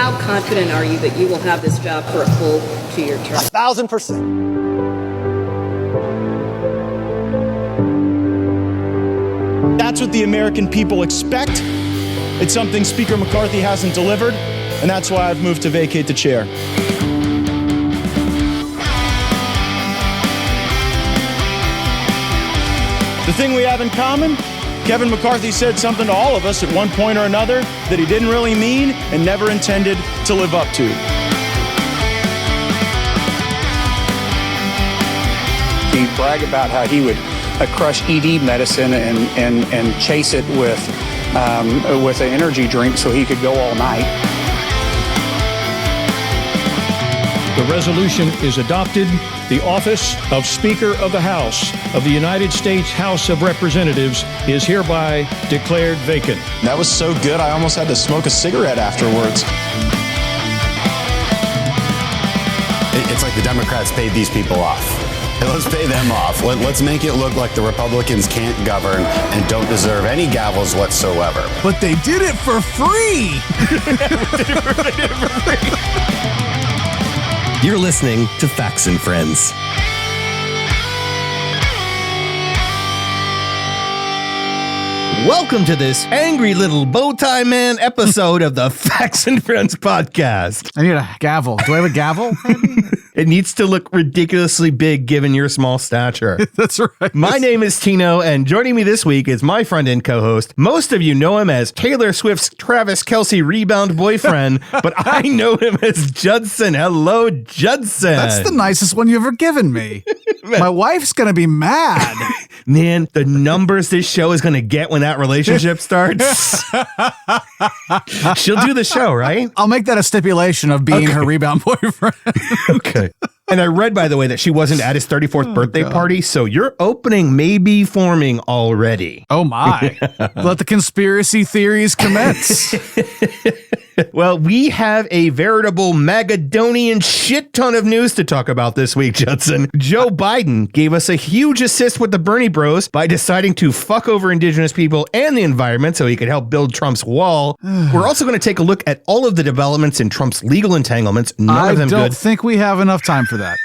How confident are you that you will have this job for a full 2-year term? 1,000%. That's what the American people expect. It's something Speaker McCarthy hasn't delivered, and that's why I've moved to vacate the chair. The thing we have in common, Kevin McCarthy said something to all of us at one point or another that he didn't really mean and never intended to live up to. He'd brag about how he would crush ED medicine and chase it with an energy drink so he could go all night. The resolution is adopted. The office of Speaker of the House of the United States House of Representatives is hereby declared vacant. That was so good, I almost had to smoke a cigarette afterwards. It's like the Democrats paid these people off. Let's pay them off. Let's make it look like the Republicans can't govern and don't deserve any gavels whatsoever. But they did it for free! You're listening to Facts and Friends. Welcome to this angry little bowtie man episode of the Facts and Friends podcast. I need a gavel. Do I have a gavel? It needs to look ridiculously big given your small stature. That's right. My name is Tino, and joining me this week is my friend and co-host. Most of you know him as Taylor Swift's Travis Kelce rebound boyfriend, but I know him as Judson. Hello, Judson. That's the nicest one you've ever given me. My wife's going to be mad. Man, the numbers this show is going to get when that relationship starts. She'll do the show, right? I'll make that a stipulation of being her rebound boyfriend. Okay. And I read, by the way, that she wasn't at his 34th birthday party, so your opening may be forming already. Oh, my. Let the conspiracy theories commence. Well, we have a veritable Magadonian shit ton of news to talk about this week, Judson. Joe Biden gave us a huge assist with the Bernie bros by deciding to fuck over indigenous people and the environment so he could help build Trump's wall. We're also going to take a look at all of the developments in Trump's legal entanglements. None of them good. I don't think we have enough time for that.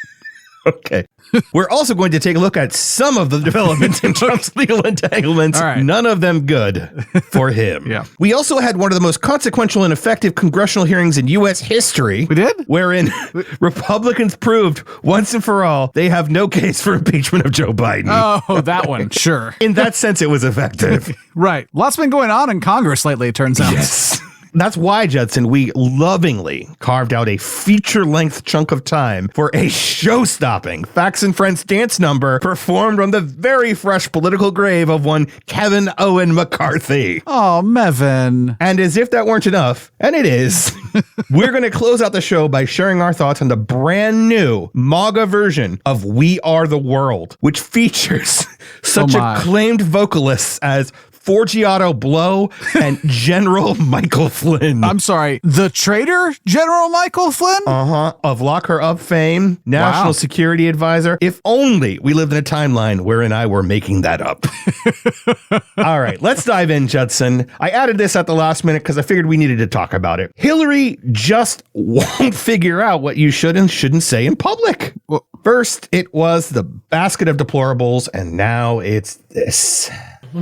Okay. We're also going to take a look at some of the developments in Trump's legal entanglements. All right. None of them good for him. Yeah. We also had one of the most consequential and effective congressional hearings in U.S. history. We did? Wherein Republicans proved once and for all they have no case for impeachment of Joe Biden. Oh, that one. Sure. In that sense, it was effective. Right. Lots been going on in Congress lately, it turns out. Yes. That's why, Judson, we lovingly carved out a feature-length chunk of time for a show-stopping Facts and Friends dance number performed on the very fresh political grave of one Kevin Owen McCarthy. Oh, Mevin. And as if that weren't enough, and it is, we're going to close out the show by sharing our thoughts on the brand new MAGA version of We Are the World, which features such acclaimed vocalists as Forgiato Blow and General Michael Flynn. I'm sorry, the traitor General Michael Flynn? Of Lock Her Up fame, National Security Advisor. If only we lived in a timeline wherein I were making that up. All right, let's dive in, Judson. I added this at the last minute because I figured we needed to talk about it. Hillary just won't figure out what you should and shouldn't say in public. Well, first, it was the basket of deplorables, and now it's this.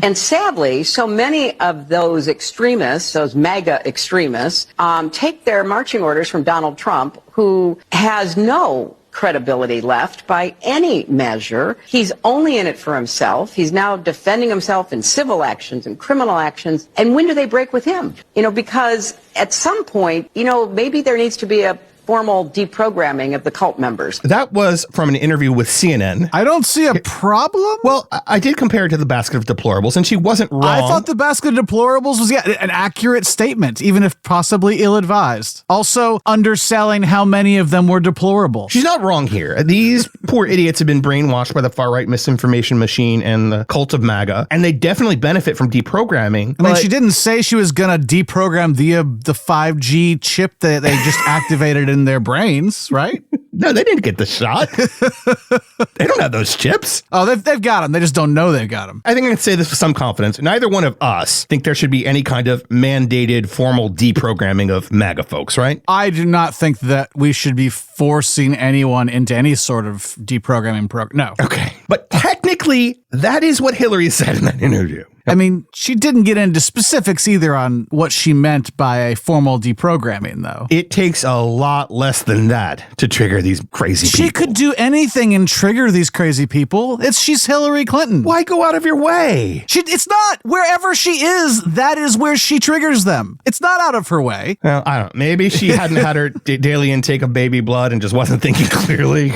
And sadly, so many of those extremists, those MAGA extremists, take their marching orders from Donald Trump, who has no credibility left by any measure. He's only in it for himself. He's now defending himself in civil actions and criminal actions. And when do they break with him? Because at some point, maybe there needs to be a formal deprogramming of the cult members. That was from an interview with CNN. I don't see a problem. Well, I did compare it to the basket of deplorables, and she wasn't wrong. I thought the basket of deplorables was an accurate statement, even if possibly ill-advised. Also, underselling how many of them were deplorable. She's not wrong here. These poor idiots have been brainwashed by the far-right misinformation machine and the cult of MAGA, and they definitely benefit from deprogramming. I mean, she didn't say she was going to deprogram the 5G chip that they just activated in their brains, right? No, they didn't get the shot. They don't have those chips. Oh, they've got them. They just don't know they've got them. I think I can say this with some confidence. Neither one of us think there should be any kind of mandated formal deprogramming of MAGA folks, right? I do not think that we should be forcing anyone into any sort of deprogramming program. No. Okay. But technically, that is what Hillary said in that interview. I mean, she didn't get into specifics either on what she meant by a formal deprogramming, though. It takes a lot less than that to trigger these crazy people. She could do anything and trigger these crazy people. She's Hillary Clinton. Why go out of your way? It's not. Wherever she is, that is where she triggers them. It's not out of her way. Well, I don't know. Maybe she hadn't had her daily intake of baby blood and just wasn't thinking clearly.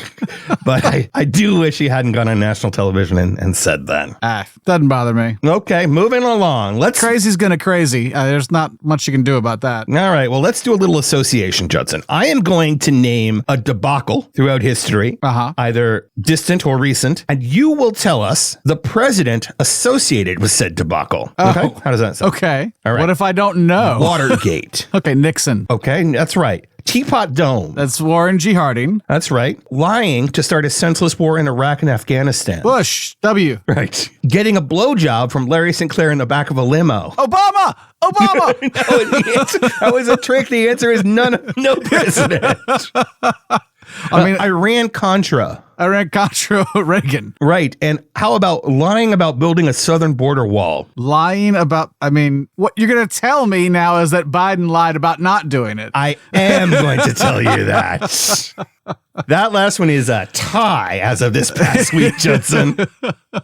But I do wish she hadn't gone on national television and said that. Doesn't bother me. Okay, moving along. Crazy's gonna crazy. There's not much you can do about that. All right, well, let's do a little association, Judson. I am going to name a debacle throughout history, either distant or recent, and you will tell us the president associated with said debacle. Okay? How does that sound? Okay. All right. What if I don't know? Watergate. Okay, Nixon. Okay, that's right. Teapot Dome. That's Warren G. Harding. That's right. Lying to start a senseless war in Iraq and Afghanistan. Bush. W. Right. Getting a blowjob from Larry Sinclair in the back of a limo. Obama! That was a trick. The answer is no president. Iran-Contra. Reagan. Right. And how about lying about building a southern border wall? Lying about, what you're going to tell me now is that Biden lied about not doing it. I am going to tell you that. That last one is a tie as of this past week, Judson.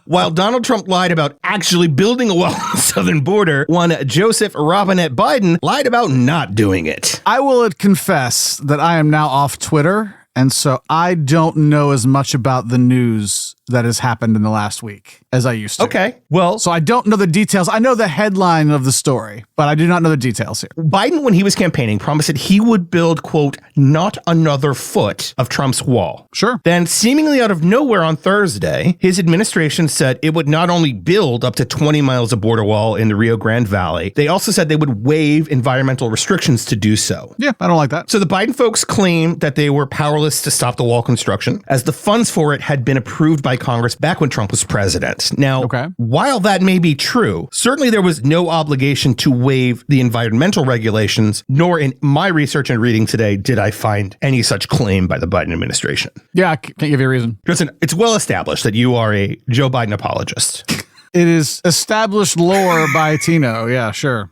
While Donald Trump lied about actually building a wall on the southern border, one Joseph Robinette Biden lied about not doing it. I will confess that I am now off Twitter. And so I don't know as much about the news that has happened in the last week as I used to. Okay. Well, so I don't know the details. I know the headline of the story, but I do not know the details here. Biden, when he was campaigning, promised that he would build, quote, not another foot of Trump's wall. Sure. Then seemingly out of nowhere on Thursday, his administration said it would not only build up to 20 miles of border wall in the Rio Grande Valley, they also said they would waive environmental restrictions to do so. Yeah, I don't like that. So the Biden folks claim that they were powerless to stop the wall construction, as the funds for it had been approved by Congress back when Trump was president. Now, while that may be true, certainly there was no obligation to waive the environmental regulations, nor in my research and reading today did I find any such claim by the Biden administration. Yeah, I can't give you a reason. Listen, it's well established that you are a Joe Biden apologist. It is established lore by Tino. Yeah, sure.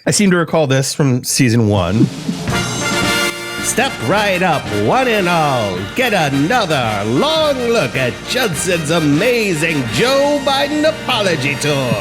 I seem to recall this from season 1. Step right up, one and all. Get another long look at Judson's amazing Joe Biden apology tour.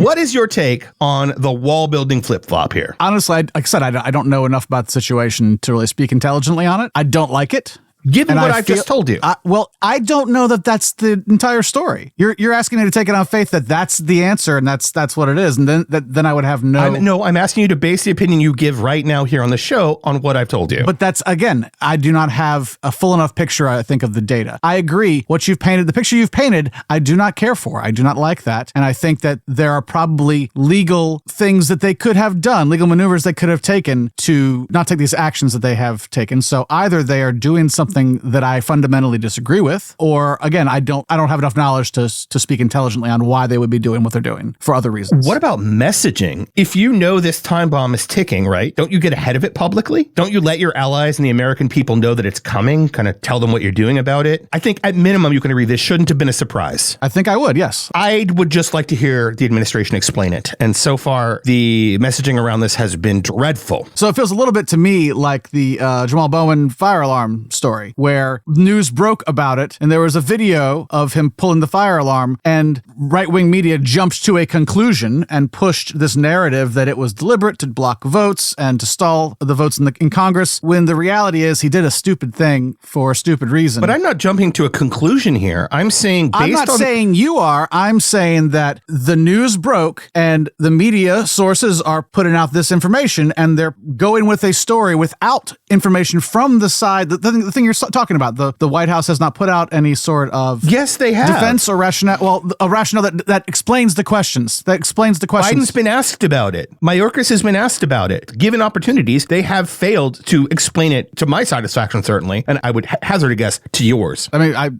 What is your take on the wall building flip-flop here? Honestly, like I said, I don't know enough about the situation to really speak intelligently on it. I don't like it. Given what I've just told you. I don't know that that's the entire story. You're asking me to take it on faith that that's the answer and that's what it is. And then I would have I'm asking you to base the opinion you give right now here on the show on what I've told you. But that's, again, I do not have a full enough picture, I think, of the data. I agree. What you've painted, the picture you've painted, I do not care for. I do not like that. And I think that there are probably legal things that they could have done, legal maneuvers they could have taken to not take these actions that they have taken. So either they are doing something that I fundamentally disagree with, or again, I don't have enough knowledge to speak intelligently on why they would be doing what they're doing for other reasons. What about messaging? If you know this time bomb is ticking, right? Don't you get ahead of it publicly? Don't you let your allies and the American people know that it's coming? Kind of tell them what you're doing about it? I think at minimum, you can agree this shouldn't have been a surprise. I think I would, yes. I would just like to hear the administration explain it. And so far, the messaging around this has been dreadful. So it feels a little bit to me like the Jamal Bowen fire alarm story, where news broke about it and there was a video of him pulling the fire alarm, and right-wing media jumped to a conclusion and pushed this narrative that it was deliberate to block votes and to stall the votes in Congress, when the reality is he did a stupid thing for a stupid reason. But I'm not jumping to a conclusion here. I'm saying saying you are. I'm saying that the news broke and the media sources are putting out this information and they're going with a story without information from the side. The thing you're talking about. The White House has not put out any sort of yes, they have defense or rationale. Well, a rationale that explains the questions. Biden's been asked about it. Mayorkas has been asked about it. Given opportunities, they have failed to explain it to my satisfaction, certainly, and I would hazard a guess to yours. I mean,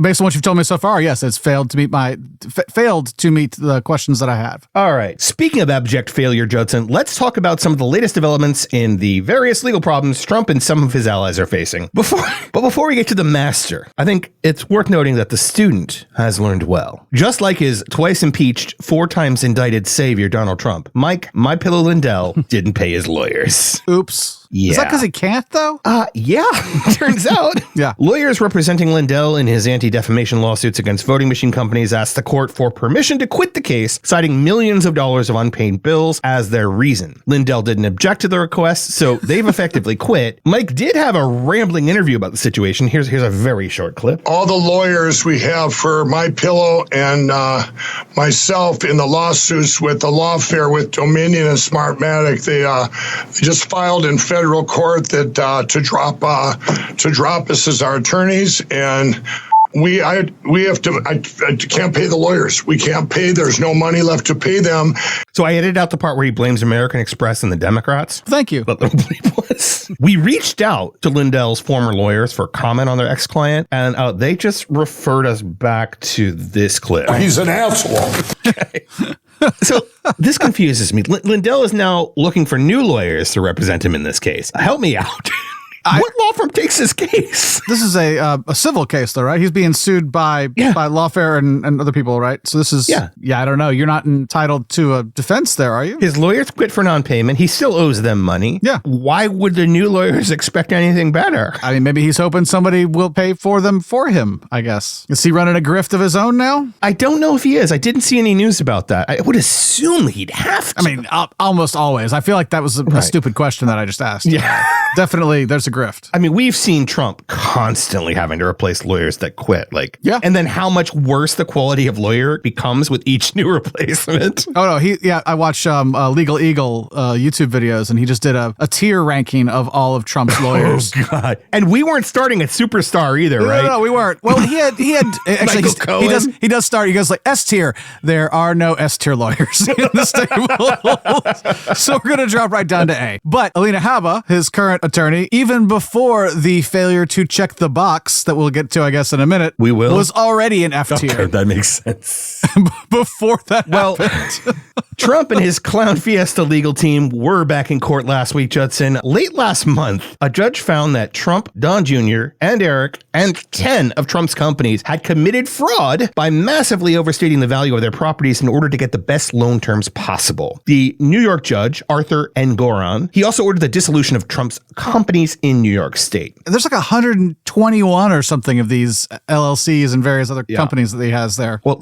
based on what you've told me so far, yes, it's failed to meet the questions that I have. All right. Speaking of abject failure, Judson, let's talk about some of the latest developments in the various legal problems Trump and some of his allies are facing. Before we get to the master, I think it's worth noting that the student has learned well. Just like his twice impeached, 4 times indicted savior, Donald Trump, Mike My Pillow Lindell didn't pay his lawyers. Oops. Yeah. Is that because he can't, though? Yeah, turns out. Yeah. Lawyers representing Lindell in his anti-defamation lawsuits against voting machine companies asked the court for permission to quit the case, citing millions of dollars of unpaid bills as their reason. Lindell didn't object to the request, so they've effectively quit. Mike did have a rambling interview about the situation. Here's a very short clip. All the lawyers we have for My Pillow and myself in the lawsuits with the lawfare with Dominion and Smartmatic, they just filed in federal court that to drop us as our attorneys, and we have to. I can't pay the lawyers. We can't pay. There's no money left to pay them. So I edited out the part where he blames American Express and the Democrats. Thank you. But the bleep was. We reached out to Lindell's former lawyers for comment on their ex-client, and they just referred us back to this clip. He's an asshole. Okay. So this confuses me. Lindell is now looking for new lawyers to represent him in this case. Help me out. What law firm takes this case? This is a civil case, though, right? He's being sued by lawfare and other people, right? So this is, I don't know. You're not entitled to a defense there, are you? His lawyers quit for non-payment. He still owes them money. Yeah. Why would the new lawyers expect anything better? I mean, maybe he's hoping somebody will pay for them for him, I guess. Is he running a grift of his own now? I don't know if he is. I didn't see any news about that. I would assume he'd have to. I mean, almost always. I feel like that was a stupid question that I just asked. Yeah. Definitely, there's a grift. I mean, we've seen Trump constantly having to replace lawyers that quit. And then how much worse the quality of lawyer becomes with each new replacement. Oh, no. I watch Legal Eagle YouTube videos, and he just did a tier ranking of all of Trump's lawyers. Oh, God. And we weren't starting at superstar either, right? No, we weren't. Well, he had actually, he does start, he goes like S tier. There are no S tier lawyers in this table. So we're going to drop right down to A. But Alina Habba, his current attorney, even before the failure to check the box that we'll get to, I guess, in a minute, we will, was already in F tier. Okay, that makes sense. Before that happened. Trump and his clown fiesta legal team were back in court last week, Judson. Late last month, a judge found that Trump, Don Jr., and Eric, and 10 of Trump's companies had committed fraud by massively overstating the value of their properties in order to get the best loan terms possible. The New York judge, Arthur N. Goron, he also ordered the dissolution of Trump's companies in New York State. There's like 121 or something of these LLCs and various other companies that he has there. Well,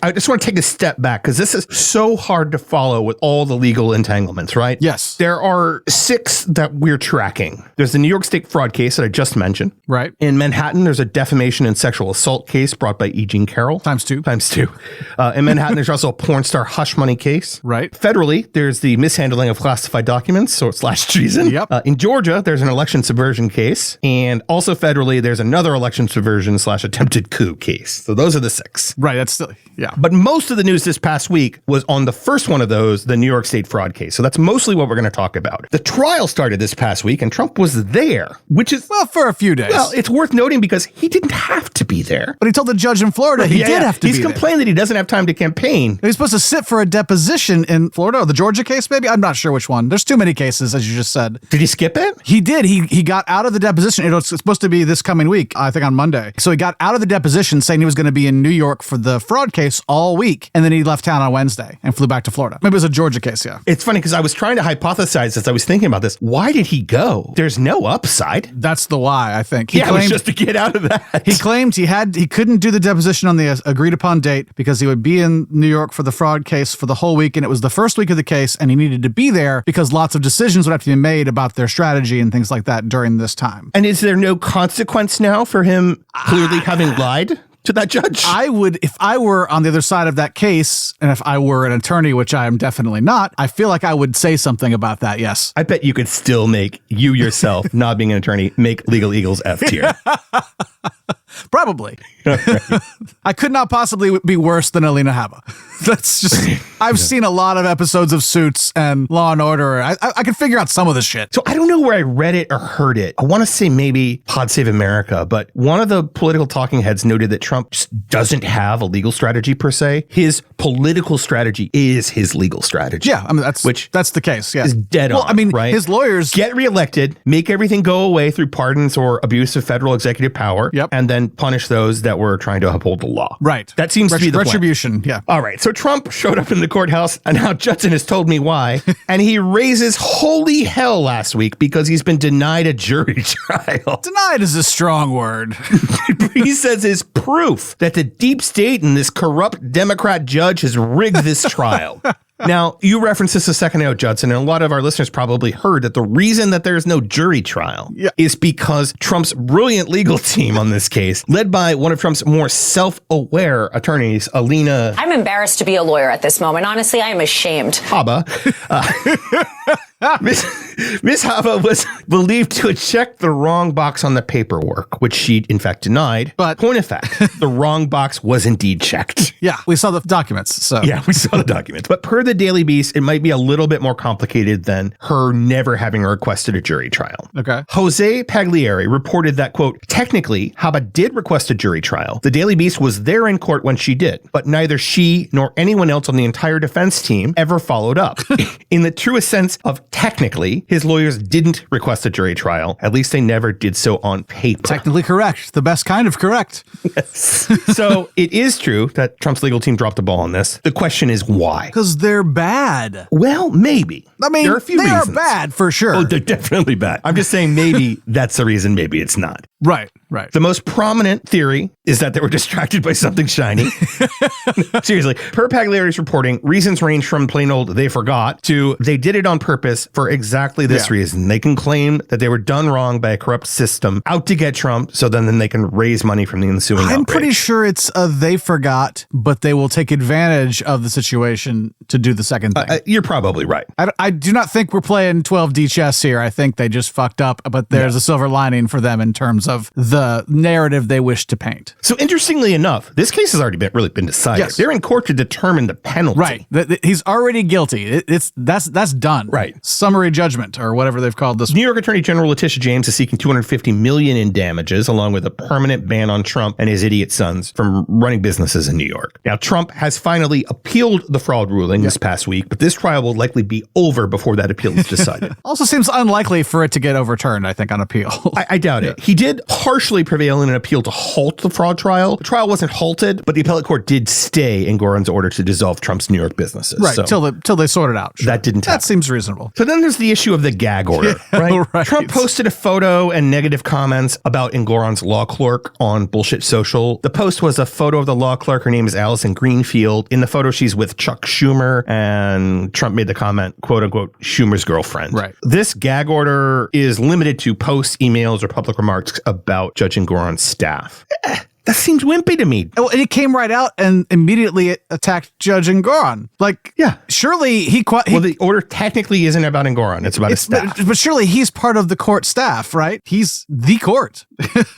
I just want to take a step back because this is so hard to follow with all the legal entanglements, right? Yes. There are 6 that we're tracking. There's the New York State fraud case that I just mentioned. Right. In Manhattan, there's a defamation and sexual assault case brought by E. Jean Carroll. Times two. In Manhattan, there's also a porn star hush money case. Right. Federally, there's the mishandling of classified documents, so it's /treason. Yep. In Georgia, there's an election subversion case. And also federally, there's another election subversion /attempted coup case. So those are the 6. Right. That's still, yeah. But most of the news this past week was on the first one of those, the New York State fraud case. So that's mostly what we're going to talk about. The trial started this past week and Trump was there, which is... Well, for a few days. Well, it's worth noting because he didn't have to be there. But he told the judge in Florida he did have to be there. He's complained that he doesn't have time to campaign. He's supposed to sit for a deposition in Florida, or the Georgia case maybe? I'm not sure which one. There's too many cases, as you just said. Did he skip it? He did. He got out of the deposition. It was supposed to be this coming week, I think on Monday. So he got out of the deposition saying he was going to be in New York for the fraud case all week. And then he left town on Wednesday and flew back to Florida. Maybe it was a Georgia case, yeah. It's funny because I was trying to hypothesize as I was thinking about this. Why did he go? There's no upside. That's the why, I think. It was just to get out of that. He claimed he couldn't do the deposition on the agreed upon date because he would be in New York for the fraud case for the whole week. And it was the first week of the case and he needed to be there because lots of decisions would have to be made about their strategy and things like that during this time. And is there no consequence now for him clearly having lied to that judge. I would, if I were on the other side of that case, and if I were an attorney, which I am definitely not, I feel like I would say something about that, yes. I bet you could still make you yourself, not being an attorney, make Legal Eagles F tier. Probably. I could not possibly be worse than Alina Habba. That's just, I've seen a lot of episodes of Suits and Law and Order. I can figure out some of this shit. So I don't know where I read it or heard it. I want to say maybe Pod Save America, but one of the political talking heads noted that Trump just doesn't have a legal strategy per se. His political strategy is his legal strategy. Yeah, I mean, that's the case. Yeah, is dead on. I mean, right? His lawyers get reelected, make everything go away through pardons or abuse of federal executive power, and then punish those that were trying to uphold the law. Right. That seems to be the retribution. plan. Yeah. All right. So Trump showed up in the courthouse, and now Judson has told me why, and he raises holy hell last week because he's been denied a jury trial. Denied is a strong word. He says is proof that the deep state and this corrupt Democrat judge has rigged this trial. Now, you referenced this a second ago, Judson, and a lot of our listeners probably heard that the reason that there is no jury trial is because Trump's brilliant legal team on this case, led by one of Trump's more self-aware attorneys, Alina... I'm embarrassed to be a lawyer at this moment. Honestly, I am ashamed. Habba. Miss Habba was believed to have checked the wrong box on the paperwork, which she in fact denied. But point of fact, the wrong box was indeed checked. Yeah, we saw the documents. So yeah, we saw the documents. But per the Daily Beast, it might be a little bit more complicated than her never having requested a jury trial. Okay. Jose Pagliari reported that, quote, technically, Habba did request a jury trial. The Daily Beast was there in court when she did, but neither she nor anyone else on the entire defense team ever followed up. In the truest sense of technically, his lawyers didn't request a jury trial. At least they never did so on paper. Technically correct. The best kind of correct. Yes. So it is true that Trump's legal team dropped the ball on this. The question is why? Because they're bad. Well, maybe. I mean, there are a few reasons. They are bad for sure. Oh, they're definitely bad. I'm just saying maybe that's the reason, maybe it's not. Right, right. The most prominent theory is that they were distracted by something shiny. Seriously. Per Pagliari's reporting, reasons range from plain old they forgot to they did it on purpose for exactly this reason. They can claim that they were done wrong by a corrupt system out to get Trump, so then they can raise money from the ensuing outrage. I'm pretty sure it's they forgot, but they will take advantage of the situation to do the second thing. You're probably right. I do not think we're playing 12D chess here. I think they just fucked up, but there's a silver lining for them in terms of the narrative they wish to paint. So interestingly enough, this case has already been decided. Yes. They're in court to determine the penalty. Right. He's already guilty. That's done. Right. Summary judgment or whatever they've called this. New York Attorney General Letitia James is seeking $250 million in damages, along with a permanent ban on Trump and his idiot sons from running businesses in New York. Now, Trump has finally appealed the fraud ruling this past week, but this trial will likely be over before that appeal is decided. Also seems unlikely for it to get overturned, I think, on appeal. I doubt it. He did partially prevail in an appeal to halt the fraud trial. The trial wasn't halted, but the appellate court did stay Engoron's order to dissolve Trump's New York businesses. Right, so till they sort it out. Sure. That didn't happen. That seems reasonable. So then there's the issue of the gag order, right? Right? Trump posted a photo and negative comments about Engoron's law clerk on Bullshit Social. The post was a photo of the law clerk. Her name is Allison Greenfield. In the photo, she's with Chuck Schumer, and Trump made the comment, quote unquote, Schumer's girlfriend. Right. This gag order is limited to posts, emails, or public remarks about Judge Engoron's staff. That seems wimpy to me. Well, and he came right out and immediately attacked Judge Engoron. Like, surely well, the order technically isn't about Engoron. It's about his staff. But surely he's part of the court staff, right? He's the court.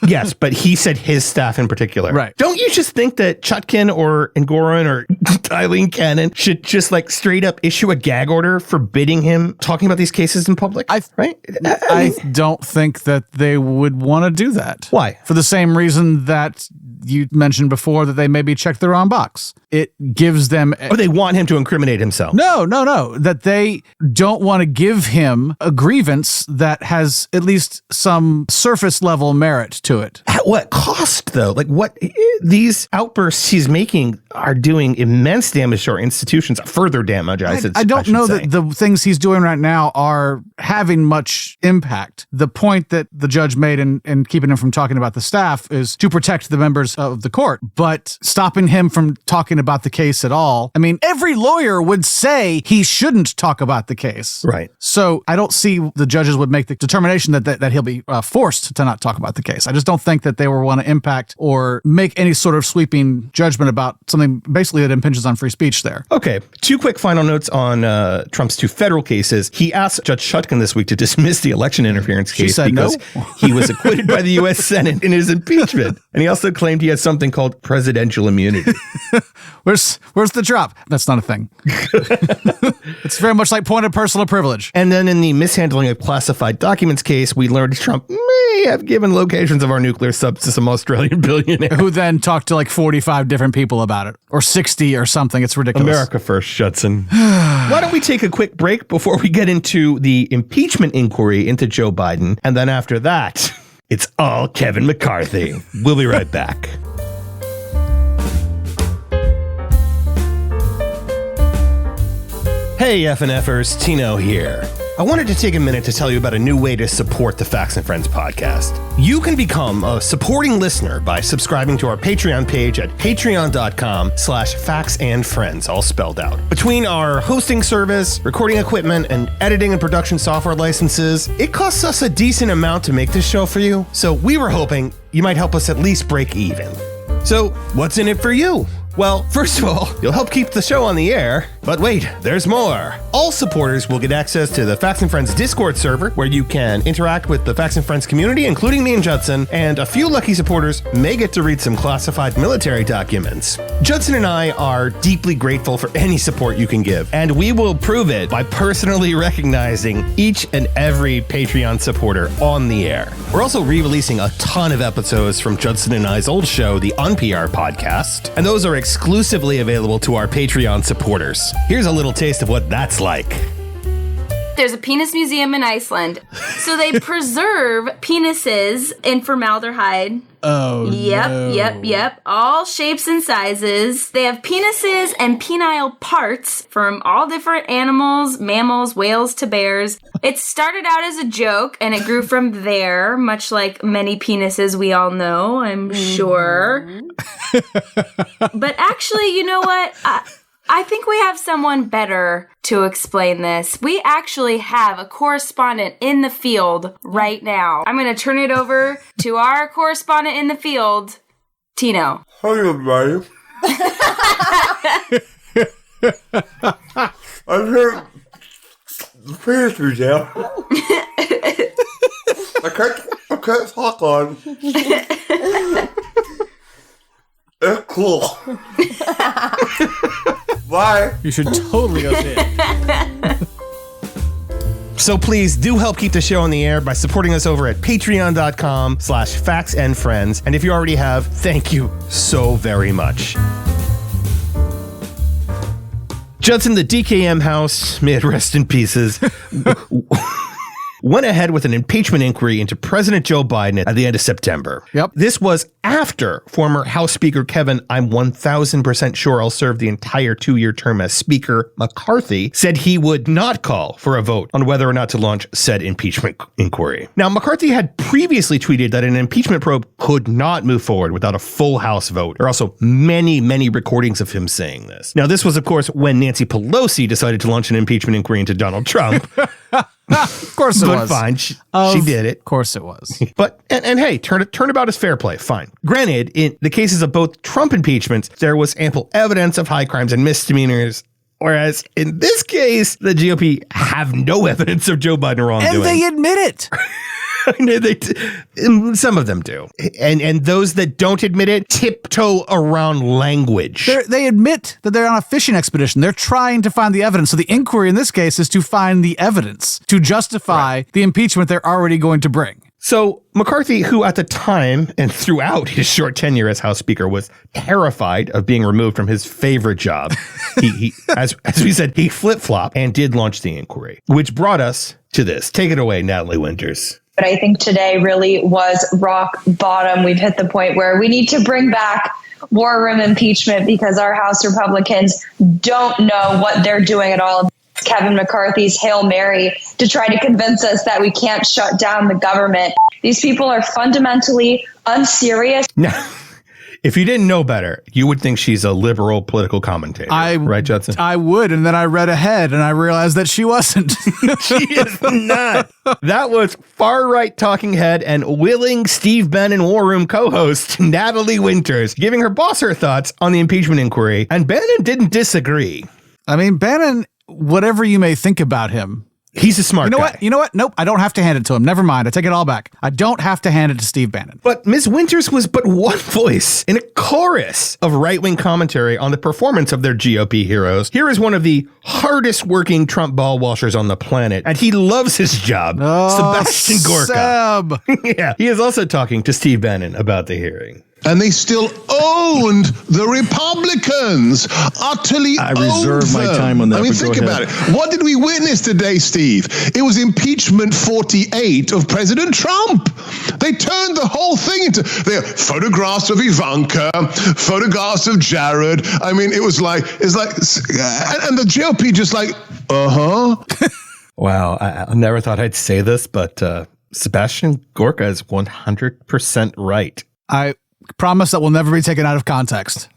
Yes, but he said his staff in particular. Right. Don't you just think that Chutkin or Engoron or Eileen Cannon should just like straight up issue a gag order forbidding him talking about these cases in public? Right? I don't think that they would want to do that. Why? For the same reason that you mentioned before, that they maybe checked the wrong box. It gives them... Or they want him to incriminate himself. No. That they don't want to give him a grievance that has at least some surface level merit to it. At what cost, though? Like, what these outbursts he's making are doing immense damage to our institutions, further damage, I don't know that the things he's doing right now are having much impact. The point that the judge made in keeping him from talking about the staff is to protect the members of the court, but stopping him from talking about the case at all. I mean, every lawyer would say he shouldn't talk about the case. Right. So I don't see the judges would make the determination that he'll be forced to not talk about the case. I just don't think that they will want to impact or make any sort of sweeping judgment about something basically that impinges on free speech there. Okay, 2 quick final notes on Trump's 2 federal cases. He asked Judge Shutkin this week to dismiss the election interference case because he was acquitted by the U.S. Senate in his impeachment. And he also claimed he had something called presidential immunity. Where's the drop? That's not a thing. It's very much like point of personal privilege. And then in the mishandling of classified documents case, we learned Trump may have given locations of our nuclear subs to some Australian billionaire. Who then talked to like 45 different people about it. Or 60 or something. It's ridiculous. America first, Judson. Why don't we take a quick break before we get into the impeachment inquiry into Joe Biden? And then after that, it's all Kevin McCarthy. We'll be right back. Hey FNFers, Tino here. I wanted to take a minute to tell you about a new way to support the Facts and Friends podcast. You can become a supporting listener by subscribing to our Patreon page at patreon.com/factsandfriends, all spelled out. Between our hosting service, recording equipment, and editing and production software licenses, it costs us a decent amount to make this show for you, so we were hoping you might help us at least break even. So, what's in it for you? Well, first of all, you'll help keep the show on the air. But wait, there's more. All supporters will get access to the Facts and Friends Discord server, where you can interact with the Facts and Friends community, including me and Judson, and a few lucky supporters may get to read some classified military documents. Judson and I are deeply grateful for any support you can give, and we will prove it by personally recognizing each and every Patreon supporter on the air. We're also re-releasing a ton of episodes from Judson and I's old show, the NPR podcast, and those are exclusively available to our Patreon supporters. Here's a little taste of what that's like. There's a penis museum in Iceland. So they preserve penises in formaldehyde. Oh, Yep. All shapes and sizes. They have penises and penile parts from all different animals, mammals, whales to bears. It started out as a joke and it grew from there, much like many penises we all know, I'm sure. But actually, you know what? I think we have someone better to explain this. We actually have a correspondent in the field right now. I'm going to turn it over to our correspondent in the field, Tino. Hi, everybody. I'm here. The penis museum. I can't talk on. It's cool. Bye. You should totally go see it. So please do help keep the show on the air by supporting us over at patreon.com/factsandfriends. And if you already have, thank you so very much. Judson, the DKM House, may it rest in pieces, went ahead with an impeachment inquiry into President Joe Biden at the end of September. Yep. This was after former House Speaker Kevin, I'm 1,000% sure I'll serve the entire 2-year term as Speaker, McCarthy, said he would not call for a vote on whether or not to launch said impeachment inquiry. Now, McCarthy had previously tweeted that an impeachment probe could not move forward without a full House vote. There are also many, many recordings of him saying this. Now, this was, of course, when Nancy Pelosi decided to launch an impeachment inquiry into Donald Trump. Of course it was. But fine, she did it. Of course it was. But, and hey, turnabout is fair play, fine. Granted, in the cases of both Trump impeachments, there was ample evidence of high crimes and misdemeanors, whereas in this case, the GOP have no evidence of Joe Biden wrongdoing. And they admit it. Some of them do. And those that don't admit it tiptoe around language. They admit that they're on a fishing expedition. They're trying to find the evidence. So the inquiry in this case is to find the evidence to justify the impeachment they're already going to bring. So McCarthy, who at the time and throughout his short tenure as House Speaker was terrified of being removed from his favorite job, he as we said, he flip-flopped and did launch the inquiry, which brought us to this. Take it away, Natalie Winters. But I think today really was rock bottom. We've hit the point where we need to bring back war room impeachment because our House Republicans don't know what they're doing at all. Kevin McCarthy's Hail Mary to try to convince us that we can't shut down the government. These people are fundamentally unserious. Now, If you didn't know better, you would think she's a liberal political commentator. Right, Judson? I would, and then I read ahead and I realized that she wasn't. She is not. That was far-right talking head and willing Steve Bannon War Room co-host Natalie Winters giving her boss her thoughts on the impeachment inquiry, and Bannon didn't disagree. I mean, Bannon, whatever you may think about him, he's a smart guy. You know what? Nope, I don't have to hand it to him. Never mind. I take it all back. I don't have to hand it to Steve Bannon. But Ms. Winters was but one voice in a chorus of right-wing commentary on the performance of their GOP heroes. Here is one of the hardest working Trump ball washers on the planet, and he loves his job, Sebastian Gorka. Seb. Yeah, he is also talking to Steve Bannon about the hearing. And they still owned the Republicans, utterly I reserve my time on that. I mean, think about it. What did we witness today, Steve? It was impeachment 48 of President Trump. They turned the whole thing into photographs of Ivanka, photographs of Jared. I mean, it was like, and the GOP just like, Wow, I never thought I'd say this, but Sebastian Gorka is 100% right. I promise that will never be taken out of context.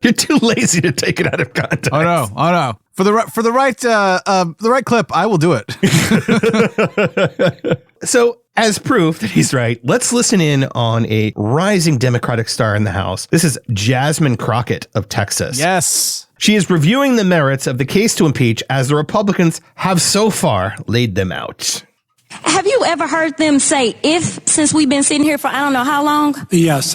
You're too lazy to take it out of context. Oh no. For the right clip, I will do it. So, as proof that he's right, let's listen in on a rising Democratic star in the House. This is Jasmine Crockett of Texas. Yes. She is reviewing the merits of the case to impeach as the Republicans have so far laid them out. Have you ever heard them say "if" since we've been sitting here for I don't know how long? Yes,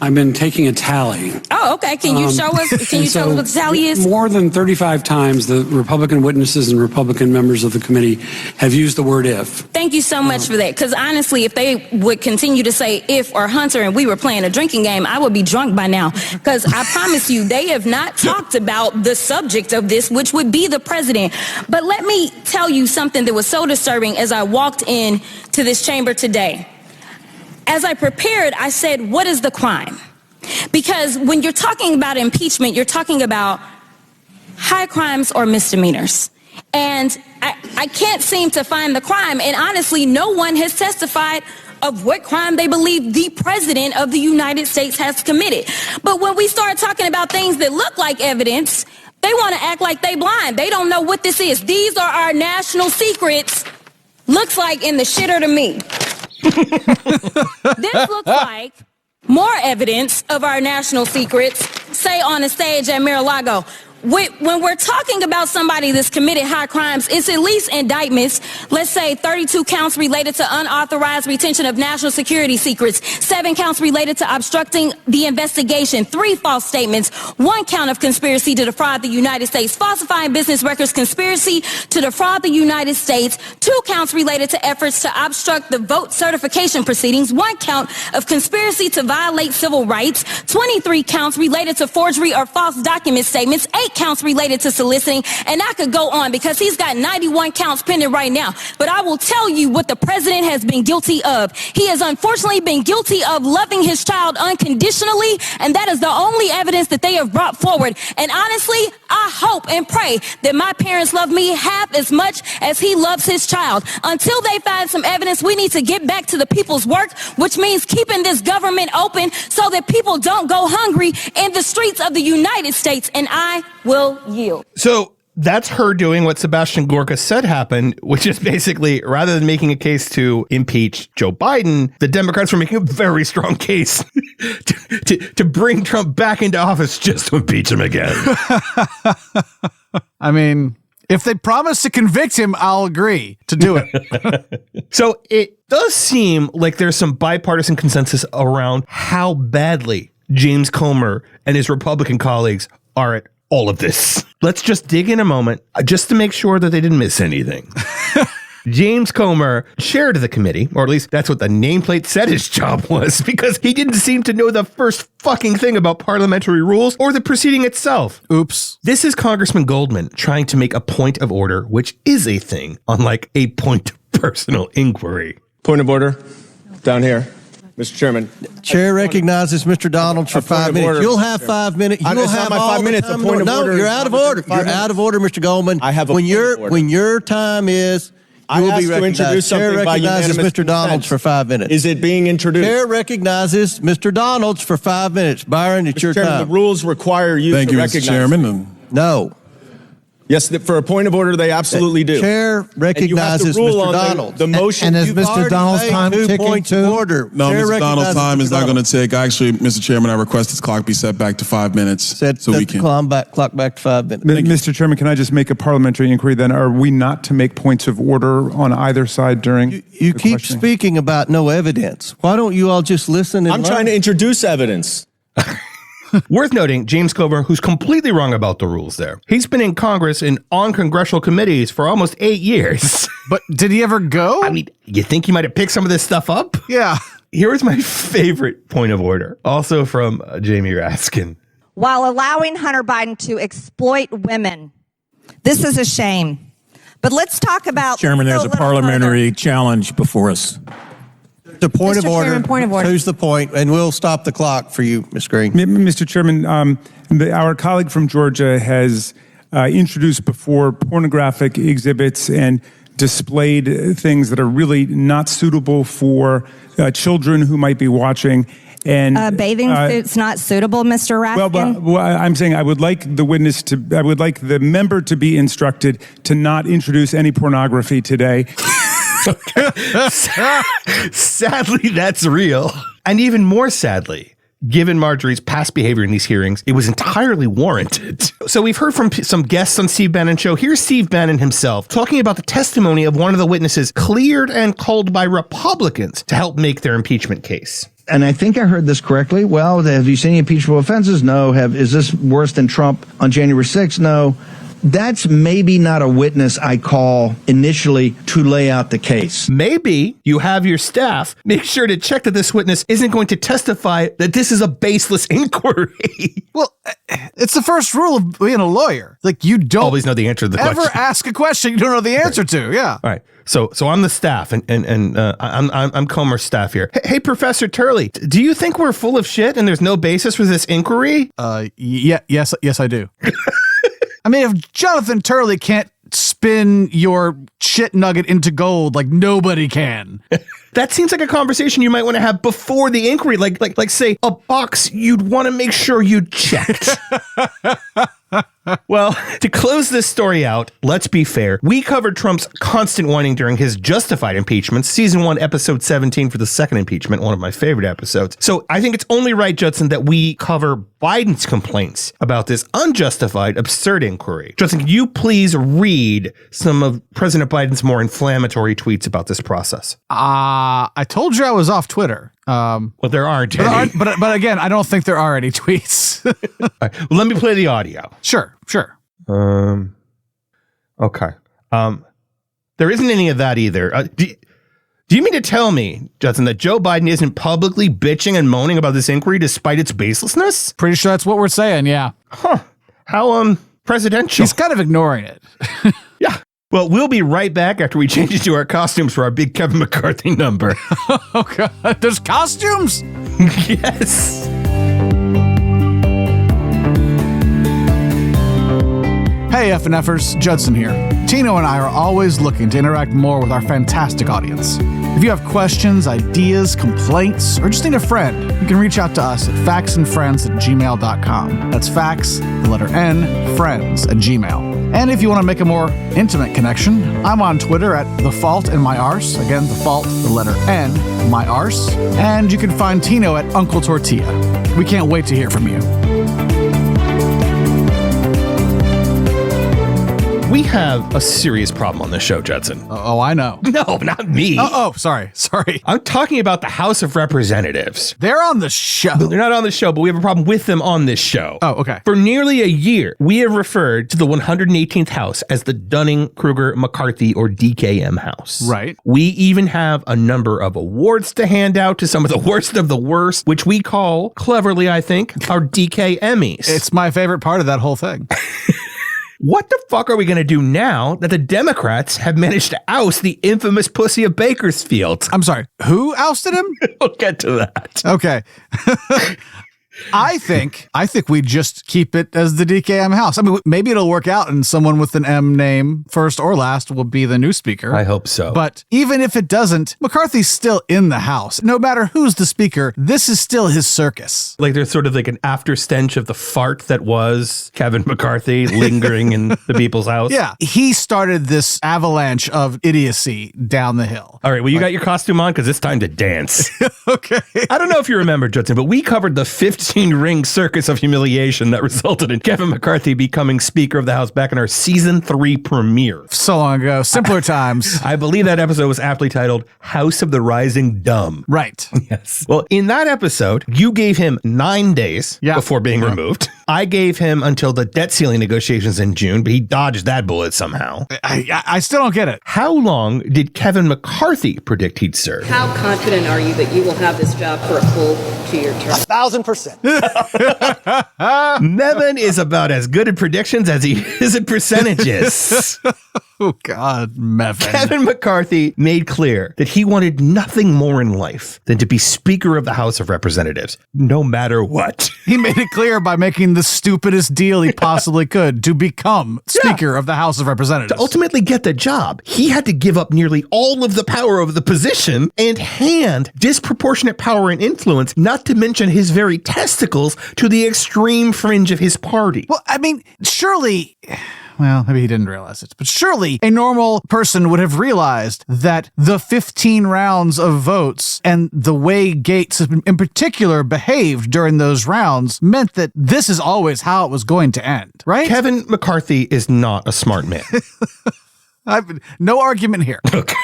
I've been taking a tally. Oh, okay. Can you show us? Can you tell us what the tally is? More than 35 times, the Republican witnesses and Republican members of the committee have used the word "if." Thank you so much for that. Because honestly, if they would continue to say "if" or "Hunter" and we were playing a drinking game, I would be drunk by now. Because I promise you, they have not talked about the subject of this, which would be the president. But let me tell you something that was so disturbing as I walked in to this chamber today. As I prepared, I said, what is the crime? Because when you're talking about impeachment, you're talking about high crimes or misdemeanors. And I can't seem to find the crime. And honestly, no one has testified of what crime they believe the president of the United States has committed. But when we start talking about things that look like evidence, they want to act like they blind. They don't know what this is. These are our national secrets. Looks like in the shitter to me. This looks like more evidence of our national secrets, say on a stage at Mar-a-Lago. When we're talking about somebody that's committed high crimes, it's at least indictments. Let's say 32 counts related to unauthorized retention of national security secrets, 7 counts related to obstructing the investigation, 3 false statements, 1 count of conspiracy to defraud the United States, falsifying business records, conspiracy to defraud the United States, 2 counts related to efforts to obstruct the vote certification proceedings, 1 count of conspiracy to violate civil rights, 23 counts related to forgery or false document statements, 8 counts related to soliciting, and I could go on because he's got 91 counts pending right now. But I will tell you what the president has been guilty of. He has unfortunately been guilty of loving his child unconditionally, and that is the only evidence that they have brought forward. And honestly, I hope and pray that my parents love me half as much as he loves his child. Until they find some evidence, we need to get back to the people's work, which means keeping this government open so that people don't go hungry in the streets of the United States. And I will yield. So that's her doing what Sebastian Gorka said happened, which is basically, rather than making a case to impeach Joe Biden, the Democrats were making a very strong case to bring Trump back into office just to impeach him again. I mean, if they promise to convict him, I'll agree to do it. So it does seem like there's some bipartisan consensus around how badly James Comer and his Republican colleagues are at all of this. Let's just dig in a moment just to make sure that they didn't miss anything. James Comer chaired the committee, or at least that's what the nameplate said his job was, because he didn't seem to know the first fucking thing about parliamentary rules or the proceeding itself. Oops. This is Congressman Goldman trying to make a point of order, which is a thing, unlike a point of personal inquiry. Point of order. Down here. Mr. Chairman. Chair recognizes Mr. Donald for 5 minutes. Order, You'll have 5 minutes. You'll have my all 5 minutes. The time. A point of order. You're out of order. You're out of order, Mr. Goldman. I have a when point of order. When your time is I asked to introduce something by unanimous Mr. Donalds for 5 minutes. Is it being introduced? Chair recognizes Mr. Donalds for 5 minutes. Byron, it's your Chairman, time. the rules require you to recognize. Mr. Chairman. No. Yes, for a point of order, they absolutely do. Chair recognizes Mr. Donalds. The motion. And is Mr. Donalds' time ticking? 2 points of order. No, Chair Mr. Donald's time is not going to Donalds. tick. Actually, Mr. Chairman, I request this clock be set back to 5 minutes. Set so we the can. clock back to 5 minutes. Mr. Chairman, can I just make a parliamentary inquiry then? Are we not to make points of order on either side during You the keep questioning? speaking about no evidence. Why don't you all just listen and I'm trying to introduce evidence. Worth noting, James Comer, who's completely wrong about the rules there. He's been in Congress and on congressional committees for almost 8 years. But did he ever go? I mean, you think he might have picked some of this stuff up? Yeah. Here's my favorite point of order, also from Jamie Raskin. While allowing Hunter Biden to exploit women. This is a shame. But let's talk about... Chairman, there's a parliamentary challenge before us. The point of order. Chairman, point of order. Who's the point? And we'll stop the clock for you, Ms. Green. Mr. Chairman, our colleague from Georgia has introduced before pornographic exhibits and displayed things that are really not suitable for children who might be watching. And bathing suits not suitable, Mr. Raskin? Well, I'm saying I would like the member to be instructed to not introduce any pornography today. Sadly, that's real. And even more sadly, given Marjorie's past behavior in these hearings, it was entirely warranted. So we've heard from some guests on Steve Bannon's show. Here's Steve Bannon himself talking about the testimony of one of the witnesses cleared and called by Republicans to help make their impeachment case. And I think I heard this correctly. Well, have you seen any impeachable offenses? No. Is this worse than Trump on January 6th? No. That's maybe not a witness I call initially to lay out the case. Maybe you have your staff make sure to check that this witness isn't going to testify that this is a baseless inquiry. Well, it's the first rule of being a lawyer. Like, you don't always know the answer to the ever question. ask a question you don't know the answer to. Yeah. All right. So I'm the staff, and I'm Comer's staff here. Hey, Professor Turley, do you think we're full of shit and there's no basis for this inquiry? Yes, I do. I mean, if Jonathan Turley can't spin your shit nugget into gold, like nobody can. That seems like a conversation you might want to have before the inquiry, like say a box you'd want to make sure you checked. Well, to close this story out, let's be fair. We covered Trump's constant whining during his justified impeachment, season 1, episode 17 for the second impeachment, one of my favorite episodes. So I think it's only right, Judson, that we cover Biden's complaints about this unjustified, absurd inquiry. Judson, can you please read some of President Biden's more inflammatory tweets about this process? I told you I was off Twitter. Well, there aren't any. But again, I don't think there are any tweets. All right, well, let me play the audio. Sure. Okay. There isn't any of that either. Do you mean to tell me, Judson, that Joe Biden isn't publicly bitching and moaning about this inquiry despite its baselessness? Pretty sure that's what we're saying, yeah. Huh. How, presidential. He's kind of ignoring it. Yeah. Well, we'll be right back after we change into our costumes for our big Kevin McCarthy number. Oh, God. There's costumes? Yes. Hey, FNFers, Judson here. Tino and I are always looking to interact more with our fantastic audience. If you have questions, ideas, complaints, or just need a friend, you can reach out to us at factsandfriends@gmail.com. That's facts, the letter N, friends at Gmail. And if you want to make a more intimate connection, I'm on Twitter at thefaultinmyarse. Again, the fault, the letter N, my arse. And you can find Tino at Uncle Tortilla. We can't wait to hear from you. We have a serious problem on this show, Judson. Oh, I know. No, not me. Oh, sorry. I'm talking about the House of Representatives. They're on the show. They're not on the show, but we have a problem with them on this show. Oh, okay. For nearly a year, we have referred to the 118th House as the Dunning-Kruger-McCarthy or DKM House. Right. We even have a number of awards to hand out to some of the worst of the worst, which we call, cleverly, I think, our DK Emmys. It's my favorite part of that whole thing. What the fuck are we going to do now that the Democrats have managed to oust the infamous pussy of Bakersfield? I'm sorry, who ousted him? We'll get to that. Okay. I think we just keep it as the DKM House. I mean, maybe it'll work out and someone with an M name, first or last, will be the new speaker. I hope so. But even if it doesn't, McCarthy's still in the House. No matter who's the speaker, this is still his circus. Like there's sort of like an after stench of the fart that was Kevin McCarthy lingering in the people's house. Yeah. He started this avalanche of idiocy down the hill. All right. Well, you got your costume on because it's time to dance. Okay. I don't know if you remember, Judson, but we covered the 15-ring circus of humiliation that resulted in Kevin McCarthy becoming Speaker of the House back in our season 3 premiere. So long ago. Simpler times. I believe that episode was aptly titled House of the Rising Dumb. Right. Yes. Well, in that episode, you gave him 9 days before being removed. I gave him until the debt ceiling negotiations in June, but he dodged that bullet somehow. I still don't get it. How long did Kevin McCarthy predict he'd serve? How confident are you that you will have this job for a full 2-year term? 1,000%. Nevin is about as good at predictions as he is at percentages. Oh, God, Mevin. Kevin McCarthy made clear that he wanted nothing more in life than to be Speaker of the House of Representatives, no matter what. He made it clear by making the stupidest deal he possibly could to become Speaker of the House of Representatives. To ultimately get the job, he had to give up nearly all of the power of the position and hand disproportionate power and influence, not to mention his very testicles, to the extreme fringe of his party. Well, I mean, surely... Well, maybe he didn't realize it, but surely a normal person would have realized that the 15 rounds of votes and the way Gates in particular behaved during those rounds meant that this is always how it was going to end, right? Kevin McCarthy is not a smart man. No argument here. Okay.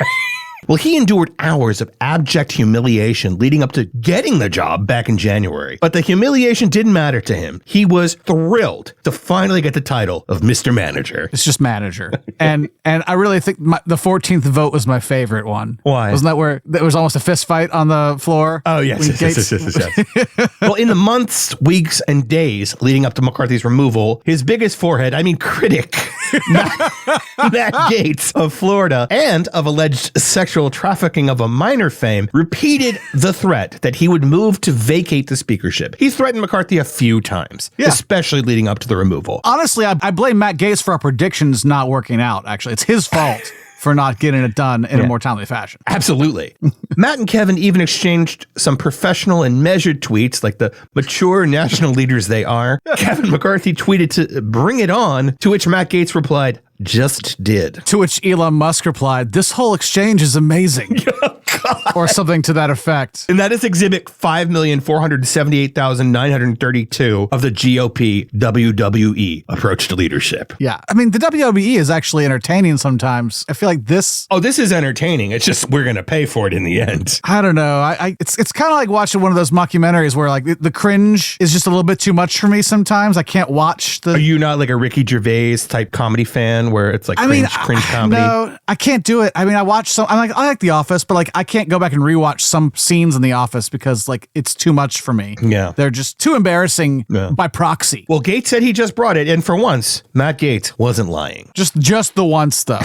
Well, he endured hours of abject humiliation leading up to getting the job back in January. But the humiliation didn't matter to him. He was thrilled to finally get the title of Mr. Manager. It's just manager. And I really think the 14th vote was my favorite one. Why? Wasn't that where there was almost a fist fight on the floor? Oh, yes. Yes. Well, in the months, weeks, and days leading up to McCarthy's removal, his biggest forehead, critic, Matt Gaetz of Florida and of alleged sexual trafficking of a minor fame, repeated the threat that he would move to vacate the speakership. He threatened McCarthy a few times, especially leading up to the removal. Honestly, I blame Matt Gaetz for our predictions not working out, actually. It's his fault for not getting it done in a more timely fashion. Absolutely. Matt and Kevin even exchanged some professional and measured tweets like the mature national leaders they are. Kevin McCarthy tweeted to bring it on, to which Matt Gaetz replied, just did. To which Elon Musk replied, this whole exchange is amazing. Or something to that effect. And that is exhibit 5,478,932 of the GOP WWE approach to leadership. Yeah. I mean, the WWE is actually entertaining sometimes. I feel like this... Oh, this is entertaining. It's just we're going to pay for it in the end. I don't know. It's kind of like watching one of those mockumentaries where like the cringe is just a little bit too much for me sometimes. I can't watch the... Are you not like a Ricky Gervais type comedy fan where it's like cringe comedy? No, I can't do it. I mean, I watch some... I like The Office, but like I can't go back and rewatch some scenes in The Office because like it's too much for me. Yeah. They're just too embarrassing by proxy. Well, Gaetz said he just brought it, and for once, Matt Gaetz wasn't lying. Just the once though.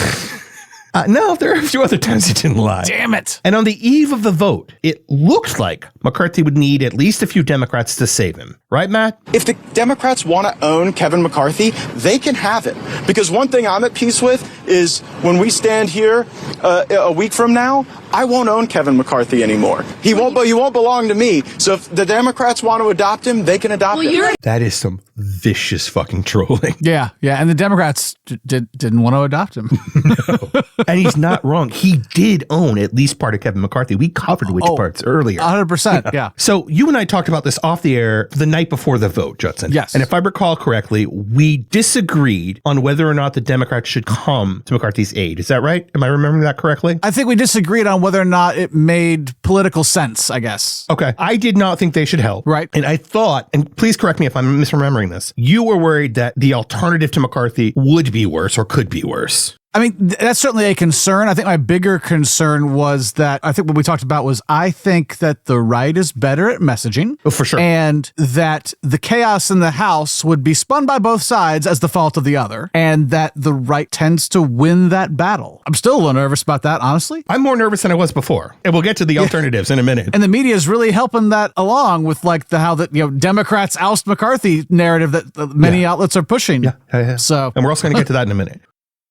No, there are a few other times he didn't lie. Damn it. And on the eve of the vote, it looked like McCarthy would need at least a few Democrats to save him. Right, Matt? If the Democrats want to own Kevin McCarthy, they can have it. Because one thing I'm at peace with is when we stand here a week from now, I won't own Kevin McCarthy anymore. He won't belong to me. So if the Democrats want to adopt him, they can adopt him. That is some vicious fucking trolling. Yeah. And the Democrats didn't want to adopt him. No. And he's not wrong. He did own at least part of Kevin McCarthy. We covered which parts earlier. 100%. Yeah. So you and I talked about this off the air the night before the vote, Judson. Yes. And if I recall correctly, we disagreed on whether or not the Democrats should come to McCarthy's aid. Is that right? Am I remembering that correctly? I think we disagreed on whether or not it made political sense, I guess. Okay. I did not think they should help. Right. And I thought, and please correct me if I'm misremembering this, you were worried that the alternative to McCarthy would be worse or could be worse. I mean, that's certainly a concern. I think my bigger concern was that I think what we talked about was I think that the right is better at messaging. Oh, for sure. And that the chaos in the House would be spun by both sides as the fault of the other, and that the right tends to win that battle. I'm still a little nervous about that, honestly. I'm more nervous than I was before. And we'll get to the alternatives in a minute. And the media is really helping that along with like how that, Democrats oust McCarthy narrative that many outlets are pushing. Yeah. So, and we're also going to get to that in a minute.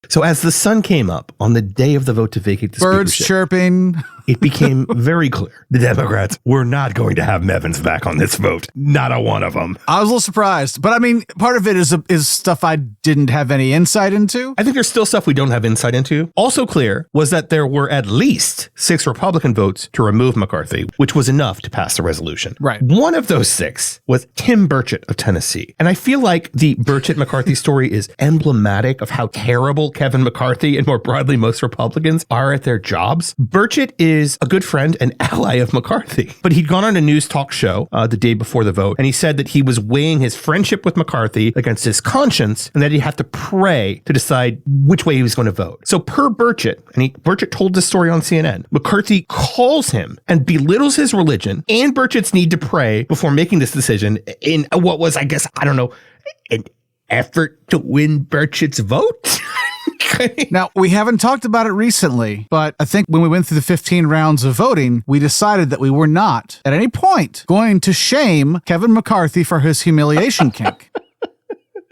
So as the sun came up on the day of the vote to vacate the birds speakership, chirping, it became very clear the Democrats were not going to have Mevins back on this vote. Not a one of them. I was a little surprised, but I mean, part of it is stuff I didn't have any insight into. I think there's still stuff we don't have insight into. Also clear was that there were at least 6 Republican votes to remove McCarthy, which was enough to pass the resolution. Right. One of those 6 was Tim Burchett of Tennessee. And I feel like the Burchett-McCarthy story is emblematic of how terrible Kevin McCarthy and more broadly most Republicans are at their jobs. Burchett is a good friend and ally of McCarthy, but he'd gone on a news talk show the day before the vote, and he said that he was weighing his friendship with McCarthy against his conscience and that he'd have to pray to decide which way he was going to vote. So per Burchett, and Burchett told this story on CNN, McCarthy calls him and belittles his religion and Burchett's need to pray before making this decision in what was, I guess, I don't know, an effort to win Burchett's vote? Now, we haven't talked about it recently, but I think when we went through the 15 rounds of voting, we decided that we were not, at any point, going to shame Kevin McCarthy for his humiliation kink.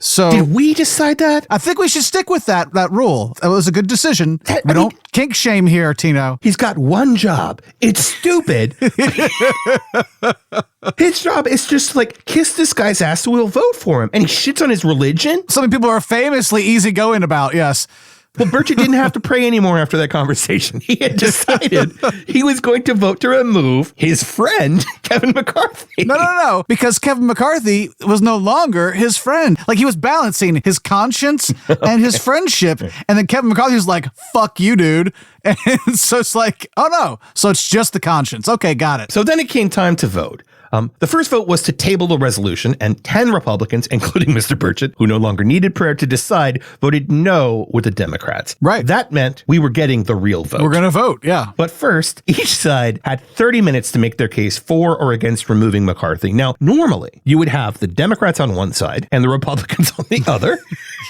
So did we decide that? I think we should stick with that rule. That was a good decision. We don't kink shame here, Tino. He's got one job. It's stupid. His job is just like kiss this guy's ass so we'll vote for him. And he shits on his religion. Something people are famously easygoing about, yes. Well, Burchett didn't have to pray anymore after that conversation. He had decided he was going to vote to remove his friend, Kevin McCarthy. No, because Kevin McCarthy was no longer his friend. Like, he was balancing his conscience and his friendship. And then Kevin McCarthy was like, fuck you, dude. And so it's like, oh no. So it's just the conscience. Okay, got it. So then it came time to vote. The first vote was to table the resolution, and 10 Republicans, including Mr. Burchett, who no longer needed prayer to decide, voted no with the Democrats. Right. That meant we were getting the real vote. We're going to vote, yeah. But first, each side had 30 minutes to make their case for or against removing McCarthy. Now, normally, you would have the Democrats on one side and the Republicans on the other.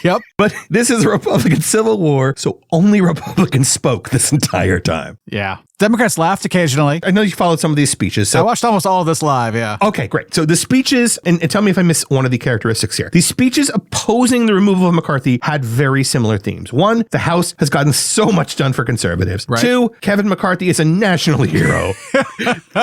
Yep. But this is a Republican Civil War, so only Republicans spoke this entire time. Yeah. Democrats laughed occasionally. I know you followed some of these speeches. So I watched almost all of this live, yeah. Okay, great. So the speeches, and tell me if I miss one of the characteristics here. These speeches opposing the removal of McCarthy had very similar themes. 1, the House has gotten so much done for conservatives. Right. 2, Kevin McCarthy is a national hero.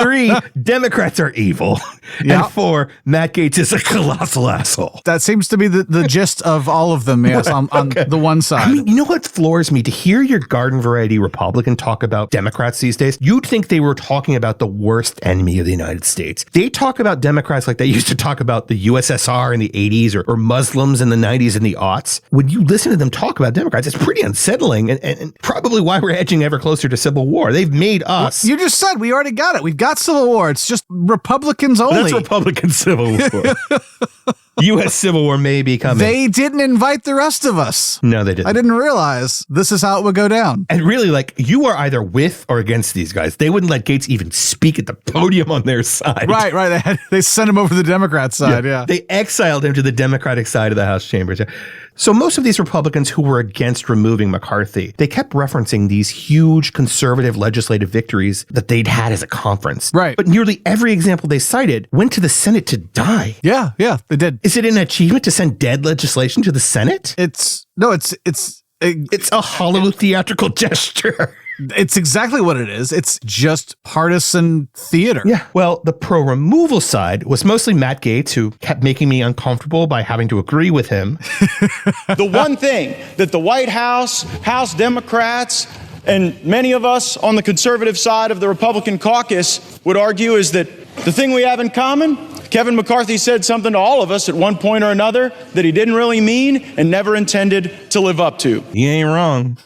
3, Democrats are evil. Yep. And 4, Matt Gaetz is a colossal asshole. That seems to be the gist of all of them, yes, on the one side. I mean, you know what floors me? To hear your garden variety Republican talk about Democrats these days, you'd think they were talking about the worst enemy of the United States. They talk about Democrats like they used to talk about the USSR in the 80s or Muslims in the 90s and the aughts. When you listen to them talk about Democrats, it's pretty unsettling and probably why we're edging ever closer to civil war. They've made us. You just said we already got it. We've got civil war. It's just Republicans only. That's Republican civil war. U.S. Civil War may be coming. They didn't invite the rest of us. No, they didn't. I didn't realize this is how it would go down. And really, like, you are either with or against these guys. They wouldn't let Gaetz even speak at the podium on their side. Right. They sent him over to the Democrat side, yeah. They exiled him to the Democratic side of the House chambers. So most of these Republicans who were against removing McCarthy, they kept referencing these huge conservative legislative victories that they'd had as a conference. Right. But nearly every example they cited went to the Senate to die. Yeah, they did. Is it an achievement to send dead legislation to the Senate? It's a hollow theatrical gesture. It's exactly what it is. It's just partisan theater. Yeah. Well, the pro-removal side was mostly Matt Gaetz, who kept making me uncomfortable by having to agree with him. The one thing that the White House, House Democrats, and many of us on the conservative side of the Republican caucus would argue is that the thing we have in common Kevin McCarthy said something to all of us at one point or another that he didn't really mean and never intended to live up to. You ain't wrong.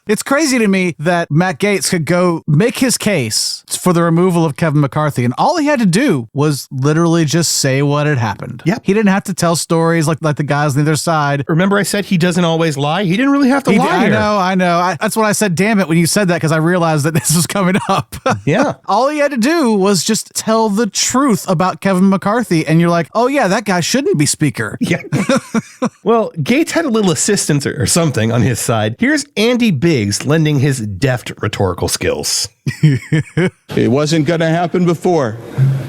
It's crazy to me that Matt Gaetz could go make his case for the removal of Kevin McCarthy, and all he had to do was literally just say what had happened. Yep. He didn't have to tell stories like the guys on the other side. Remember I said he doesn't always lie? He didn't really have to lie here. I know. That's what I said, damn it, when you said that, because I realized that this was coming up. Yeah. All he had to do was just tell the truth about Kevin McCarthy, and you're like, oh yeah, that guy shouldn't be speaker. Yeah. Well, Gaetz had a little assistance or something on his side. Here's Andy Biggs lending his deft rhetorical skills. It wasn't going to happen before.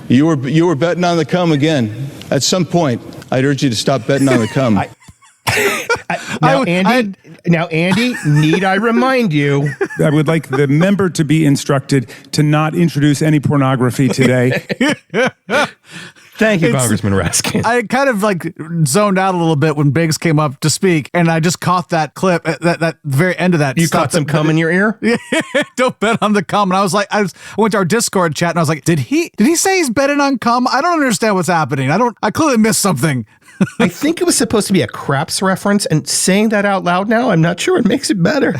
You were betting on the come again. At some point, I'd urge you to stop betting on the come. Now, Andy, need I remind you? I would like the member to be instructed to not introduce any pornography today. Thank you, Congressman Raskin. I kind of like zoned out a little bit when Biggs came up to speak, and I just caught that clip at that very end of that. You caught some cum in your ear? Yeah, don't bet on the cum. And I was like, I went to our Discord chat, and I was like, did he say he's betting on cum? I don't understand what's happening. I clearly missed something. I think it was supposed to be a craps reference, and saying that out loud now, I'm not sure it makes it better.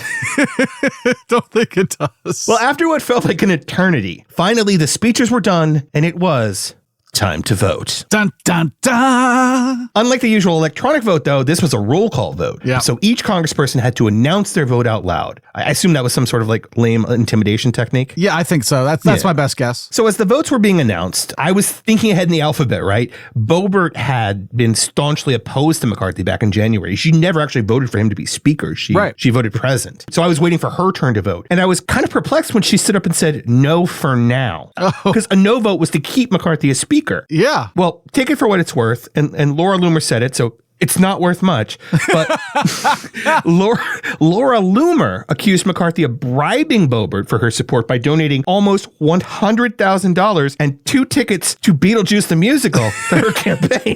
Don't think it does. Well, after what felt like an eternity, finally the speeches were done, and it was time to vote. Dun, dun, dun. Unlike the usual electronic vote, though, this was a roll call vote. Yeah. So each congressperson had to announce their vote out loud. I assume that was some sort of like lame intimidation technique. Yeah, I think so. That's my best guess. So as the votes were being announced, I was thinking ahead in the alphabet, right? Boebert had been staunchly opposed to McCarthy back in January. She never actually voted for him to be speaker. She voted present. So I was waiting for her turn to vote. And I was kind of perplexed when she stood up and said, no for now. Because a no vote was to keep McCarthy as speaker. Yeah. Well, take it for what it's worth. And Laura Loomer said it, so it's not worth much. But Laura Loomer accused McCarthy of bribing Boebert for her support by donating almost $100,000 and 2 tickets to Beetlejuice the Musical to her campaign.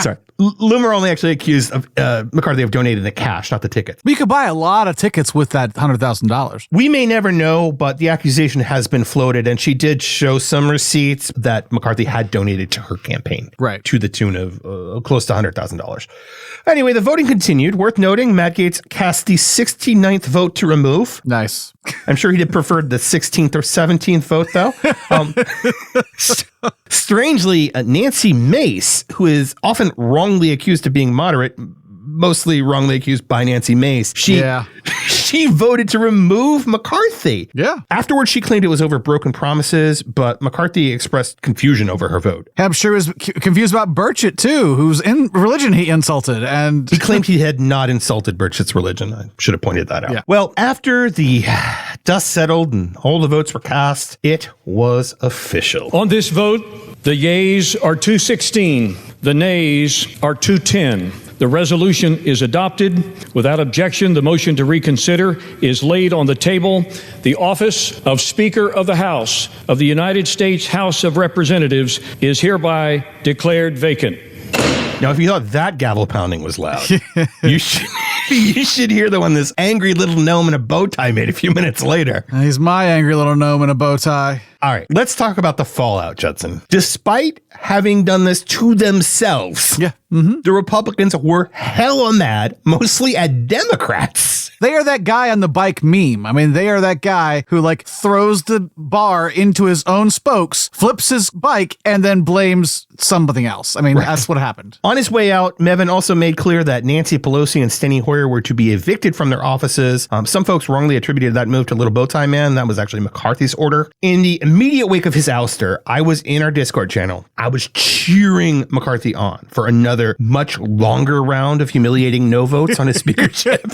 Sorry. Loomer only actually accused of McCarthy of donating the cash, not the tickets. But you could buy a lot of tickets with that $100,000. We may never know, but the accusation has been floated, and she did show some receipts that McCarthy had donated to her campaign. Right. To the tune of close to $100,000. Anyway, the voting continued. Worth noting, Matt Gaetz cast the 69th vote to remove. Nice. I'm sure he'd have preferred the 16th or 17th vote, though. Strangely, Nancy Mace, who is often wrongly accused of being moderate, mostly wrongly accused by Nancy Mace, she voted to remove McCarthy. Yeah. Afterwards, she claimed it was over broken promises, but McCarthy expressed confusion over her vote. I'm sure he was confused about Burchett, too, whose religion he insulted. And he claimed he had not insulted Burchett's religion. I should have pointed that out. Yeah. Well, after the dust settled and all the votes were cast, it was official. On this vote, the yeas are 216, the nays are 210. The resolution is adopted. Without objection, the motion to reconsider is laid on the table. The office of Speaker of the House of the United States House of Representatives is hereby declared vacant. Now, if you thought that gavel pounding was loud, you should hear the one this angry little gnome in a bow tie made a few minutes later. He's my angry little gnome in a bow tie. All right, let's talk about the fallout, Judson. Despite having done this to themselves, the Republicans were hella mad, mostly at Democrats. They are that guy on the bike meme. I mean, they are that guy who like throws the bar into his own spokes, flips his bike, and then blames something else. I mean, that's what happened. On his way out, Mevin also made clear that Nancy Pelosi and Steny Hoyer were to be evicted from their offices. Some folks wrongly attributed that move to Little Bowtie Man. That was actually McCarthy's order. In the immediate wake of his ouster, I was in our Discord channel. I was cheering McCarthy on for another much longer round of humiliating no votes on his speakership.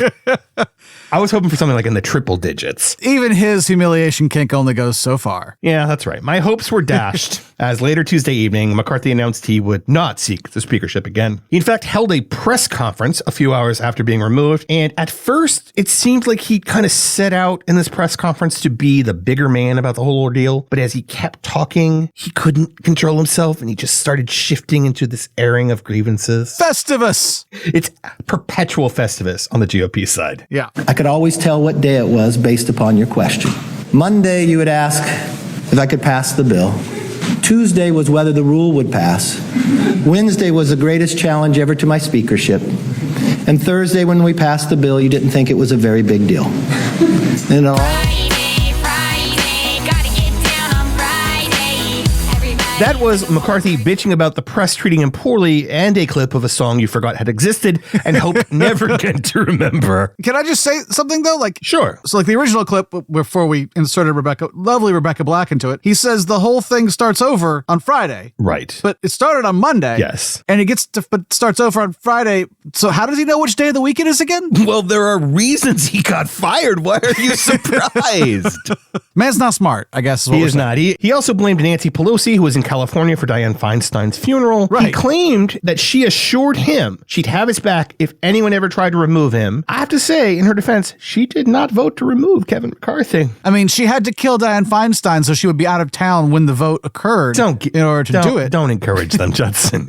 I was hoping for something like in the triple digits. Even his humiliation kink only goes so far. Yeah, that's right. My hopes were dashed as later Tuesday evening, McCarthy announced he would not seek the speakership again. He in fact held a press conference a few hours after being removed. And at first, it seemed like he kind of set out in this press conference to be the bigger man about the whole ordeal. But as he kept talking, he couldn't control himself and he just started shifting into this airing of grievances. Festivus! It's perpetual Festivus on the GOP side. Yeah. I could always tell what day it was based upon your question. Monday, you would ask if I could pass the bill. Tuesday was whether the rule would pass. Wednesday was the greatest challenge ever to my speakership. And Thursday, when we passed the bill, you didn't think it was a very big deal. And that was McCarthy bitching about the press treating him poorly and a clip of a song you forgot had existed and hoped never again to remember. Can I just say something though? Like, sure. So like the original clip before we inserted lovely Rebecca Black into it, he says the whole thing starts over on Friday. Right. But it started on Monday. Yes. And but starts over on Friday. So how does he know which day of the week it is again? Well, there are reasons he got fired. Why are you surprised? Man's not smart, I guess. He is not. He also blamed Nancy Pelosi, who was in California for Dianne Feinstein's funeral. Right. He claimed that she assured him she'd have his back if anyone ever tried to remove him. I have to say, in her defense, she did not vote to remove Kevin McCarthy. I mean, she had to kill Dianne Feinstein so she would be out of town when the vote occurred in order to do it. Don't encourage them, Judson.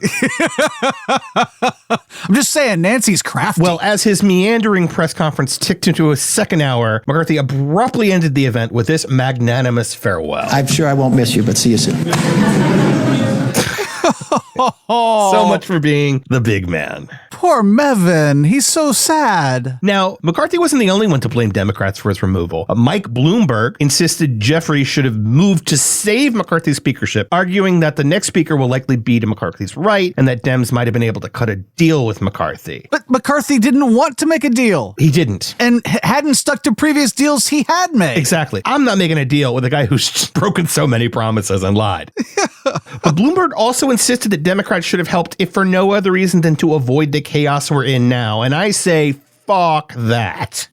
I'm just saying, Nancy's crafty. Well, as his meandering press conference ticked into a second hour, McCarthy abruptly ended the event with this magnanimous farewell. I'm sure I won't miss you, but see you soon. So much for being the big man. Poor Mevin. He's so sad. Now, McCarthy wasn't the only one to blame Democrats for his removal. Mike Bloomberg insisted Jeffries should have moved to save McCarthy's speakership, arguing that the next speaker will likely be to McCarthy's right and that Dems might have been able to cut a deal with McCarthy. But McCarthy didn't want to make a deal. He didn't. And hadn't stuck to previous deals he had made. Exactly. I'm not making a deal with a guy who's broken so many promises and lied. But Bloomberg also insisted that Democrats should have helped if for no other reason than to avoid the chaos we're in now. And I say, fuck that.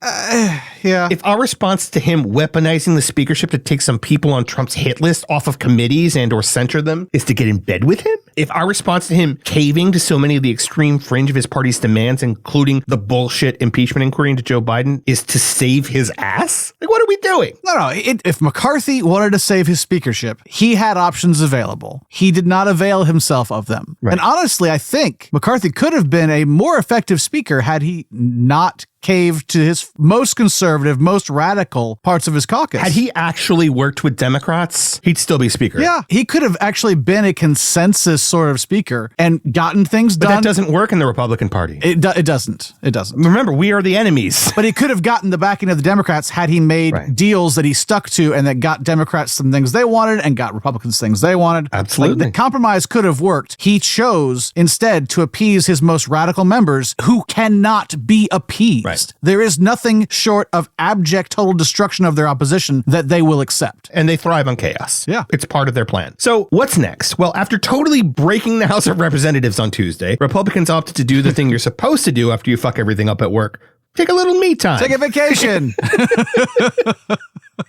Yeah. If our response to him weaponizing the speakership to take some people on Trump's hit list off of committees and or censure them is to get in bed with him, if our response to him caving to so many of the extreme fringe of his party's demands, including the bullshit impeachment inquiry into Joe Biden, is to save his ass, like what are we doing? No. If McCarthy wanted to save his speakership, he had options available. He did not avail himself of them. Right. And honestly, I think McCarthy could have been a more effective speaker had he not caved to his most conservative, most radical parts of his caucus. Had he actually worked with Democrats, he'd still be speaker. Yeah, he could have actually been a consensus sort of speaker and gotten things done. But that doesn't work in the Republican Party. It doesn't. It doesn't. Remember, we are the enemies. But he could have gotten the backing of the Democrats had he made deals that he stuck to and that got Democrats some things they wanted and got Republicans things they wanted. Absolutely. Like, the compromise could have worked. He chose instead to appease his most radical members who cannot be appeased. Right. There is nothing short of abject total destruction of their opposition that they will accept. And they thrive on chaos. Yeah. It's part of their plan. So what's next? Well, after totally breaking the House of Representatives on Tuesday, Republicans opted to do the thing you're supposed to do after you fuck everything up at work. Take a little me time. Take a vacation.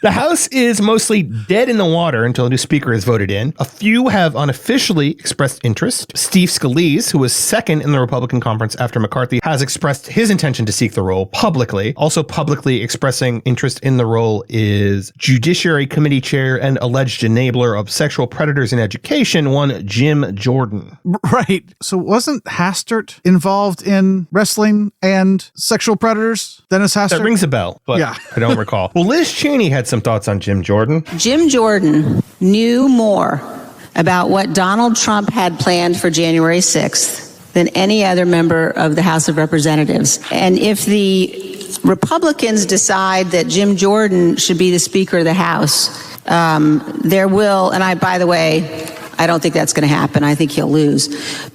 The House is mostly dead in the water until a new speaker is voted in. A few have unofficially expressed interest. Steve Scalise, who was second in the Republican conference after McCarthy, has expressed his intention to seek the role publicly. Also publicly expressing interest in the role is Judiciary Committee Chair and alleged enabler of sexual predators in education, one Jim Jordan. Right. So wasn't Hastert involved in wrestling and sexual predators? Dennis Hastert? That rings a bell, but yeah. I don't recall. Well, Liz Cheney had some thoughts on Jim Jordan. Jim Jordan knew more about what Donald Trump had planned for January 6th than any other member of the House of Representatives. And if the Republicans decide that Jim Jordan should be the Speaker of the House, there will, and by the way, I don't think that's going to happen. I think he'll lose.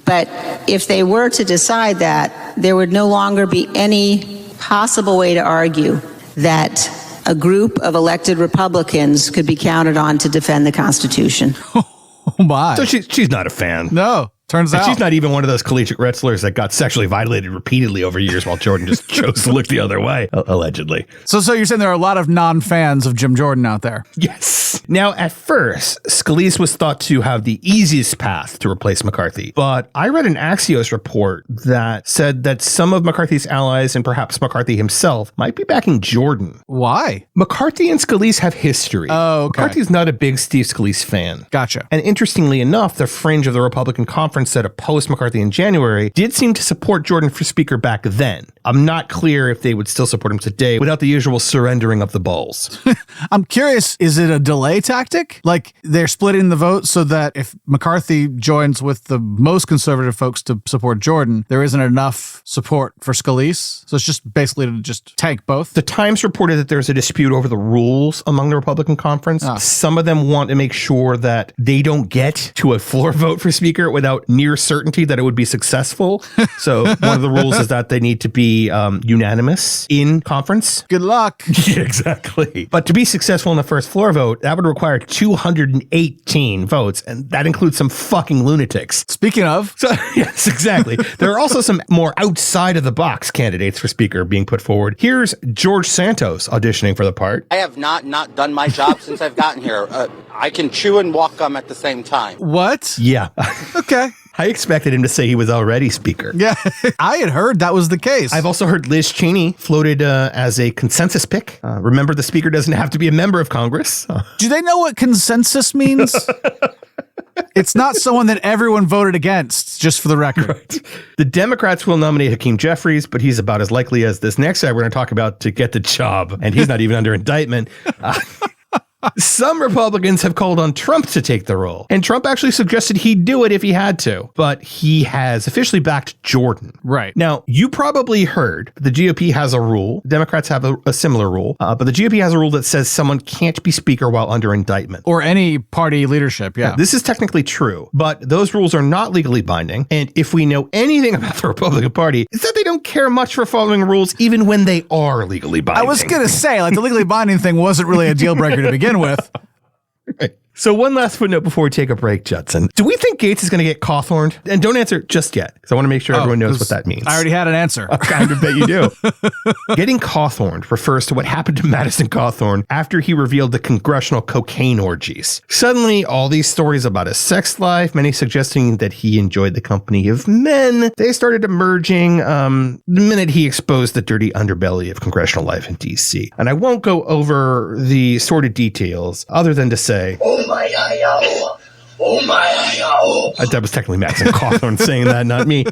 But if they were to decide that, there would no longer be any possible way to argue that a group of elected Republicans could be counted on to defend the Constitution. Oh my. So she's not a fan. No. Turns out she's not even one of those collegiate wrestlers that got sexually violated repeatedly over years while Jordan just chose to look the other way, allegedly. So you're saying there are a lot of non-fans of Jim Jordan out there? Yes. Now, at first, Scalise was thought to have the easiest path to replace McCarthy. But I read an Axios report that said that some of McCarthy's allies and perhaps McCarthy himself might be backing Jordan. Why? McCarthy and Scalise have history. Oh, okay. McCarthy's not a big Steve Scalise fan. Gotcha. And interestingly enough, the fringe of the Republican conference conference that opposed McCarthy in January did seem to support Jordan for Speaker back then. I'm not clear if they would still support him today without the usual surrendering of the balls. I'm curious, is it a delay tactic? Like they're splitting the vote so that if McCarthy joins with the most conservative folks to support Jordan, there isn't enough support for Scalise? So it's just basically to just tank both? The Times reported that there's a dispute over the rules among the Republican conference. Some of them want to make sure that they don't get to a floor vote for Speaker without near certainty that it would be successful. So one of the rules is that they need to be unanimous in conference. Good luck. Yeah, exactly. But to be successful in the first floor vote, that would require 218 votes, and that includes some fucking lunatics. Speaking of. So, yes, exactly. There are also some more outside of the box candidates for Speaker being put forward. Here's George Santos auditioning for the part. I have not done my job since I've gotten here. I can chew and walk gum at the same time. What? Yeah. Okay. I expected him to say he was already Speaker. Yeah, I had heard that was the case. I've also heard Liz Cheney floated as a consensus pick. Remember, the Speaker doesn't have to be a member of Congress. Do they know what consensus means? It's not someone that everyone voted against, just for the record. Right. The Democrats will nominate Hakeem Jeffries, but he's about as likely as this next guy we're going to talk about to get the job, and he's not even under indictment. Some Republicans have called on Trump to take the role, and Trump actually suggested he'd do it if he had to, but he has officially backed Jordan. Right. Now, you probably heard the GOP has a rule. Democrats have a similar rule, but the GOP has a rule that says someone can't be Speaker while under indictment. Or any party leadership, yeah. This is technically true, but those rules are not legally binding, and if we know anything about the Republican Party, it's that they don't care much for following rules even when they are legally binding. I was going to say, like, the legally binding thing wasn't really a deal breaker to begin with. Right. So one last footnote before we take a break, Judson. Do we think Gates is going to get Cawthorned? And don't answer just yet, because I want to make sure everyone knows what that means. I already had an answer. I kind of bet you do. Getting Cawthorned refers to what happened to Madison Cawthorn after he revealed the congressional cocaine orgies. Suddenly, all these stories about his sex life, many suggesting that he enjoyed the company of men, they started emerging the minute he exposed the dirty underbelly of congressional life in D.C. And I won't go over the sordid details other than to say, Oh my that was technically Madison Cawthorn saying that, not me.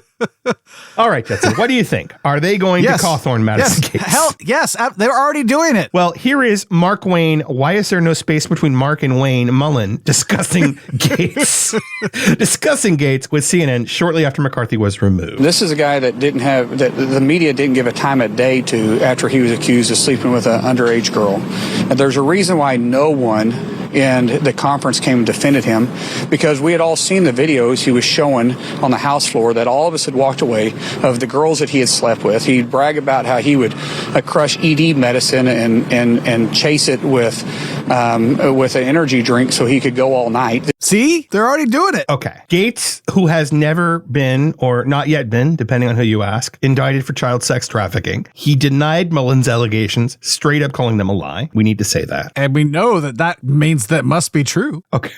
All right, Judson, what do you think? Are they going to Cawthorn Madison Gates? Hell, yes, they're already doing it. Well, here is Mark Wayne. Why is there no space between Mark and Wayne Mullen discussing Gates? Discussing Gates with CNN shortly after McCarthy was removed. This is a guy that the media didn't give a time of day to after he was accused of sleeping with an underage girl. And there's a reason why no one in the conference came and defended him, because we had all seen the videos he was showing on the House floor that all of us had walked away of the girls that he had slept with. He'd brag about how he would crush ED medicine and chase it with an energy drink so he could go all night. See? They're already doing it. Okay. Gates, who has never been, or not yet been, depending on who you ask, indicted for child sex trafficking. He denied Mullen's allegations, straight up calling them a lie. We need to say that. And we know that means that must be true. Okay.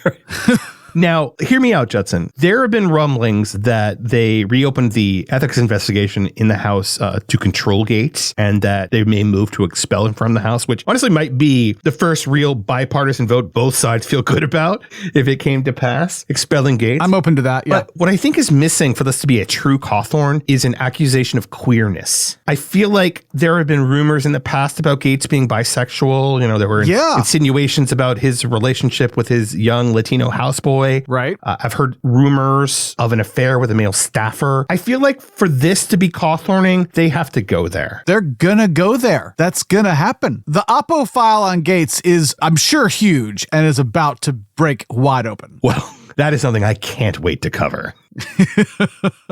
Now, hear me out, Judson. There have been rumblings that they reopened the ethics investigation in the House to control Gates, and that they may move to expel him from the House, which honestly might be the first real bipartisan vote both sides feel good about if it came to pass, expelling Gates. I'm open to that, yeah. But what I think is missing for this to be a true Cawthorn is an accusation of queerness. I feel like there have been rumors in the past about Gates being bisexual. You know, there were insinuations about his relationship with his young Latino houseboy. Right. I've heard rumors of an affair with a male staffer. I feel like for this to be Cawthorning, they have to go there. They're gonna go there. That's gonna happen. The Oppo file on Gates is, I'm sure, huge and is about to break wide open. Well, that is something I can't wait to cover.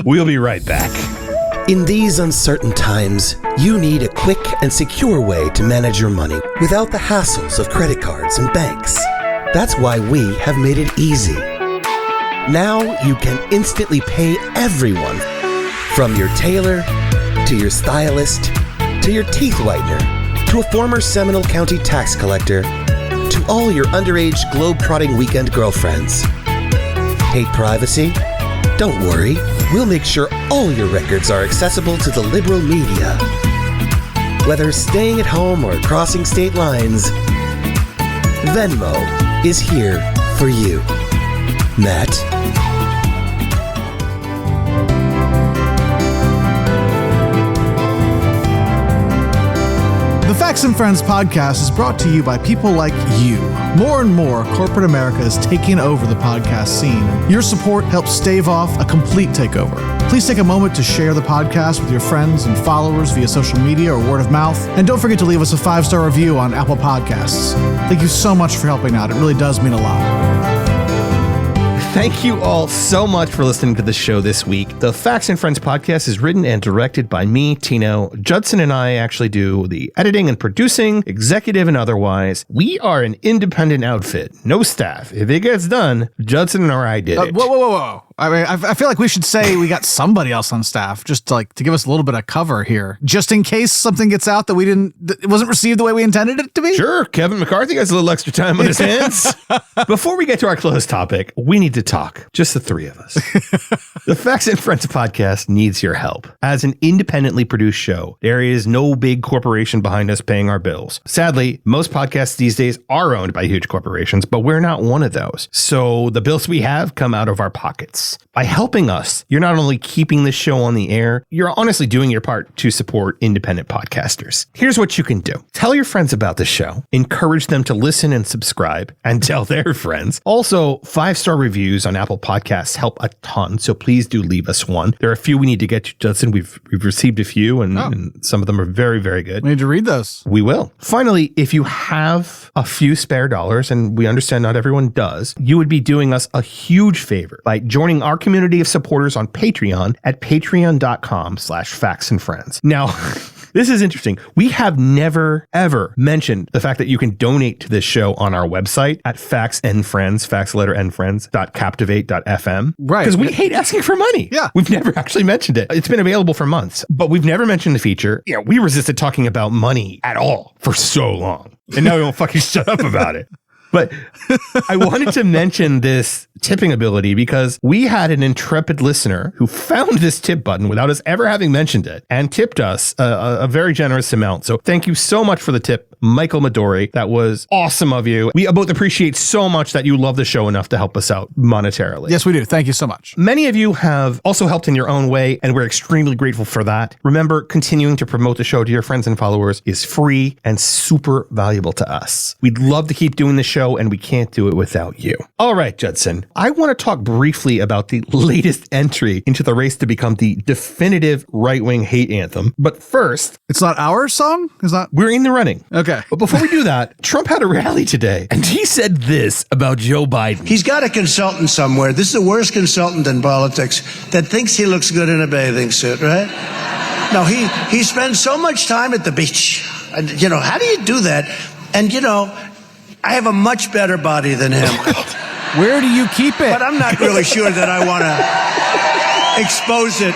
We'll be right back. In these uncertain times, you need a quick and secure way to manage your money without the hassles of credit cards and banks. That's why we have made it easy. Now you can instantly pay everyone, from your tailor, to your stylist, to your teeth whitener, to a former Seminole County tax collector, to all your underage globe-trotting weekend girlfriends. Hate privacy? Don't worry, we'll make sure all your records are accessible to the liberal media. Whether staying at home or crossing state lines, Venmo is here for you. Matt? Facts and Friends podcast is brought to you by people like you. More and more, corporate America is taking over the podcast scene. Your support helps stave off a complete takeover. Please take a moment to share the podcast with your friends and followers via social media or word of mouth. And don't forget to leave us a 5-star review on Apple Podcasts. Thank you so much for helping out. It really does mean a lot. Thank you all so much for listening to the show this week. The Facts and Friends podcast is written and directed by me, Tino. Judson and I actually do the editing and producing, executive and otherwise. We are an independent outfit, no staff. If it gets done, Judson or I did it. Whoa. I mean, I feel like we should say we got somebody else on staff just to give us a little bit of cover here, just in case something gets out that it wasn't received the way we intended it to be. Sure, Kevin McCarthy has a little extra time on his hands. Before we get to our closed topic, we need to talk, just the three of us. The Facts and Friends podcast needs your help. As an independently produced show, there is no big corporation behind us paying our bills. Sadly, most podcasts these days are owned by huge corporations, but we're not one of those. So the bills we have come out of our pockets. By helping us, you're not only keeping the show on the air, you're honestly doing your part to support independent podcasters. Here's what you can do. Tell your friends about the show, encourage them to listen and subscribe, and tell their friends. Also, 5-star reviews on Apple Podcasts help a ton, so please do leave us one. There are a few we need to get to, Judson. We've received a few, and some of them are very, very good. We need to read those. We will. Finally, if you have a few spare dollars, and we understand not everyone does, you would be doing us a huge favor by joining our community of supporters on Patreon at patreon.com/factsandfriends. Now, this is interesting. We have never, ever mentioned the fact that you can donate to this show on our website at factsandfriends.captivate.fm. Right. Because we hate asking for money. Yeah. We've never actually mentioned it. It's been available for months, but we've never mentioned the feature. We resisted talking about money at all for so long. And now we won't fucking shut up about it. But I wanted to mention this tipping ability because we had an intrepid listener who found this tip button without us ever having mentioned it and tipped us a very generous amount. So thank you so much for the tip, Michael Midori. That was awesome of you. We both appreciate so much that you love the show enough to help us out monetarily. Yes, we do. Thank you so much. Many of you have also helped in your own way, and we're extremely grateful for that. Remember, continuing to promote the show to your friends and followers is free and super valuable to us. We'd love to keep doing the show, and we can't do it without you. All right, Judson, I want to talk briefly about the latest entry into the race to become the definitive right-wing hate anthem. But first... It's not our song? We're in the running. Okay. But before we do that, Trump had a rally today, and he said this about Joe Biden. He's got a consultant somewhere. This is the worst consultant in politics that thinks he looks good in a bathing suit, right? No, he spends so much time at the beach. And, how do you do that? And, I have a much better body than him. Where do you keep it? But I'm not really sure that I want to expose it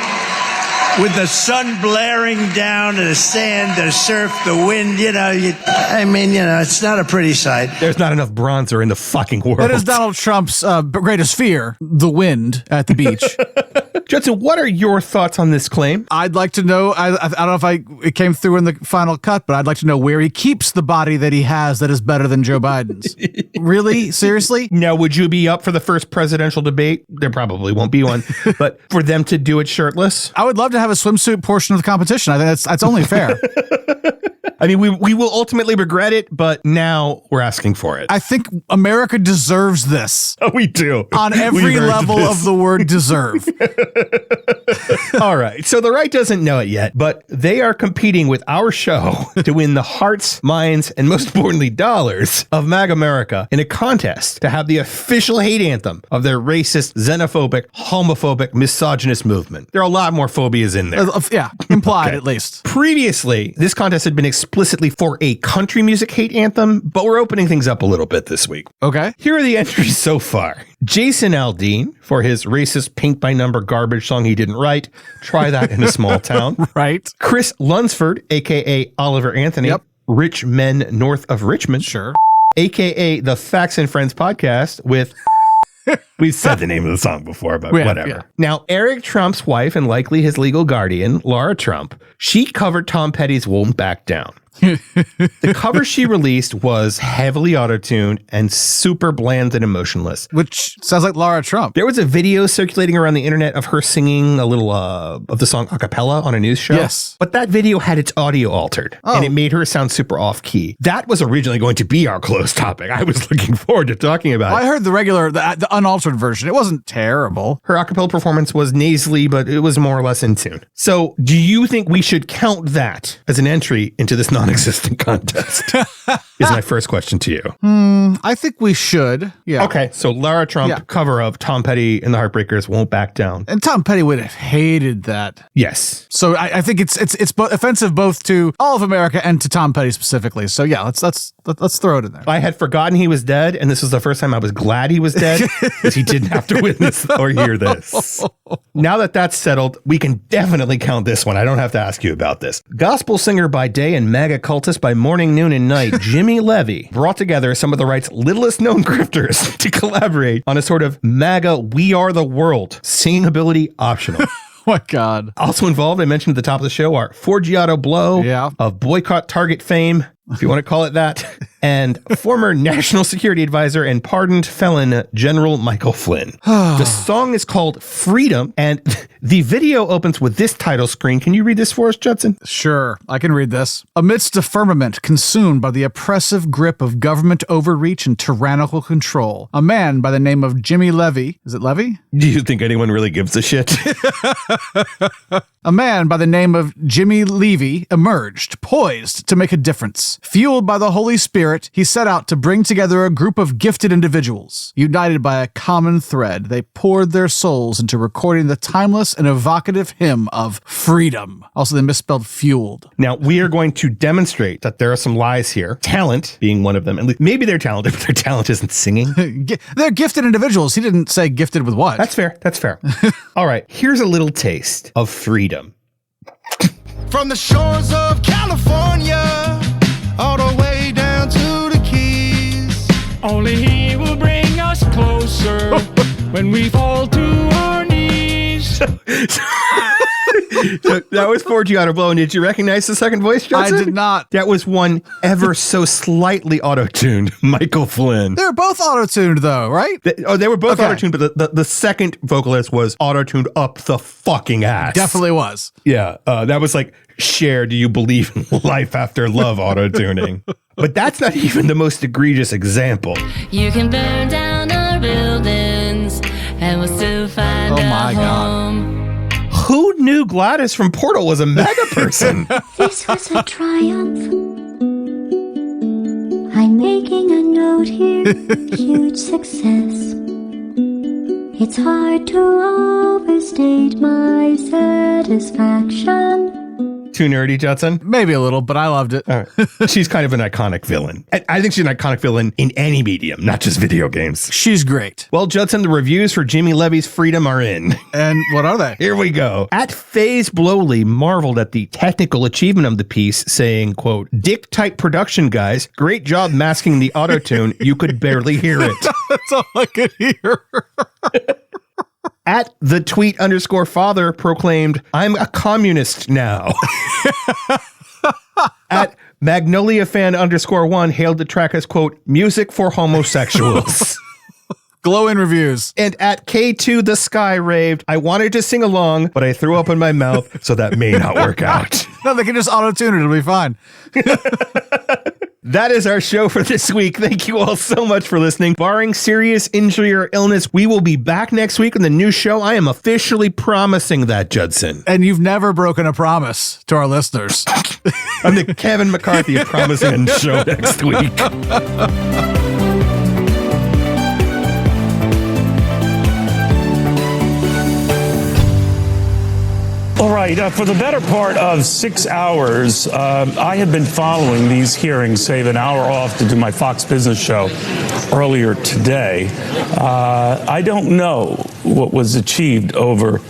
with the sun blaring down and the sand, the surf, the wind. It's not a pretty sight. There's not enough bronzer in the fucking world. That is Donald Trump's greatest fear, the wind at the beach. Judson, what are your thoughts on this claim? I'd like to know, I don't know if it came through in the final cut, but I'd like to know where he keeps the body that he has that is better than Joe Biden's. Really? Seriously? Now, would you be up for the first presidential debate? There probably won't be one, but for them to do it shirtless? I would love to have a swimsuit portion of the competition. I think that's only fair. I mean, we will ultimately regret it, but now we're asking for it. I think America deserves this. Oh, we do. On every level of the word deserve. All right. So the right doesn't know it yet, but they are competing with our show to win the hearts, minds, and most importantly, dollars of MAGA America in a contest to have the official hate anthem of their racist, xenophobic, homophobic, misogynist movement. There are a lot more phobias in there. Yeah, implied Okay. at least. Previously, this contest had been explicitly for a country music hate anthem, but we're opening things up a little bit this week. Okay. Here are the entries so far. Jason Aldean for his racist paint by number garbage song he didn't write. Try that in a small town. Right. Chris Lunsford, a.k.a. Oliver Anthony. Yep. Rich Men North of Richmond. Sure. A.k.a. the Facts and Friends podcast with We've said the name of the song before, but whatever. Yeah. Now, Eric Trump's wife and likely his legal guardian, Laura Trump, she covered Tom Petty's Won't Back Down. The cover she released was heavily auto-tuned and super bland and emotionless. Which sounds like Laura Trump. There was a video circulating around the internet of her singing a little of the song a cappella on a news show. Yes. But that video had its audio altered, and it made her sound super off-key. That was originally going to be our closed topic. I was looking forward to talking about it. I heard the unaltered version. It wasn't terrible. Her a cappella performance was nasally, but it was more or less in tune. So do you think we should count that as an entry into this non-existent contest? Is my first question to you. I think we should. Yeah. Okay, so Laura Trump cover of Tom Petty and the Heartbreakers, Won't Back Down. And Tom Petty would have hated that. Yes. So I think it's offensive both to all of America and to Tom Petty specifically. So yeah, let's throw it in there. I had forgotten he was dead, and this was the first time I was glad he was dead because he didn't have to witness or hear this. Now that that's settled, we can definitely count this one. I don't have to ask you about this. Gospel singer by day and MAGA cultist by morning, noon, and night, Jimmy Levy brought together some of the right's littlest known grifters to collaborate on a sort of MAGA We Are the World singing ability optional. Oh my God. Also involved, I mentioned at the top of the show, are Forgiato Blow of Boycott Target fame, if you want to call it that, and former National Security Advisor and pardoned felon General Michael Flynn. The song is called Freedom, and the video opens with this title screen. Can you read this for us, Judson? Sure, I can read this. Amidst a firmament consumed by the oppressive grip of government overreach and tyrannical control, a man by the name of Jimmy Levy, is it Levy? Do you think anyone really gives a shit? A man by the name of Jimmy Levy emerged, poised to make a difference. Fueled by the Holy Spirit, he set out to bring together a group of gifted individuals. United by a common thread, they poured their souls into recording the timeless and evocative hymn of freedom. Also, they misspelled fueled. Now, we are going to demonstrate that there are some lies here. Talent being one of them. At least, maybe they're talented, but their talent isn't singing. They're gifted individuals. He didn't say gifted with what. That's fair. That's fair. All right. Here's a little taste of freedom. From the shores of California, all the way down to the Keys. Only He will bring us closer when we fall to our knees. So that was Forgiato Blow. And did you recognize the second voice, Judson? I did not. That was one ever so slightly auto-tuned Michael Flynn. They were both auto-tuned, though, right? They were both auto-tuned, but the second vocalist was auto-tuned up the fucking ass. Definitely was. Yeah, that was like, Cher, do you believe in life after love auto-tuning? But that's not even the most egregious example. You can burn down our buildings and we'll still find Oh our my God. home. Who knew Gladys from Portal was a MAGA person? This was a triumph. I'm making a note here. Huge success. It's hard to overstate my satisfaction. Too nerdy, Judson? Maybe a little, but I loved it. All right. She's kind of an iconic villain. I think she's an iconic villain in any medium, not just video games. She's great. Well, Judson, the reviews for Jimmy Levy's Freedom are in. And what are they? Here we go. At FaZe Blowley marveled at the technical achievement of the piece, saying, quote, "Dick-type production, guys. Great job masking the auto-tune. You could barely hear it." That's all I could hear. At the tweet_father proclaimed, "I'm a communist now." At Magnolia fan_1 hailed the track as, quote, "music for homosexuals." Glowing reviews. And at K2 the Sky raved, "I wanted to sing along, but I threw up in my mouth, so that may not work out." No, they can just auto-tune it. It'll be fine. That is our show for this week. Thank you all so much for listening. Barring serious injury or illness, we will be back next week on the new show. I am officially promising that, Judson. And you've never broken a promise to our listeners. I'm the Kevin McCarthy of promising a show next week. All right, for the better part of 6 hours, I have been following these hearings, save an hour off to do my Fox Business show earlier today. I don't know what was achieved over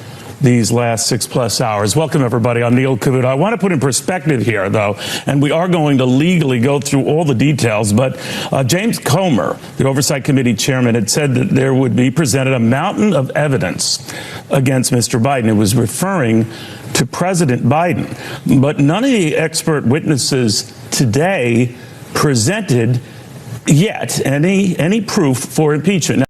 these last 6+ hours. Welcome, everybody. I'm Neil Cavuto. I want to put in perspective here, though, and we are going to legally go through all the details, but James Comer, the Oversight Committee chairman, had said that there would be presented a mountain of evidence against Mr. Biden. It was referring to President Biden, but none of the expert witnesses today presented yet any proof for impeachment. Now,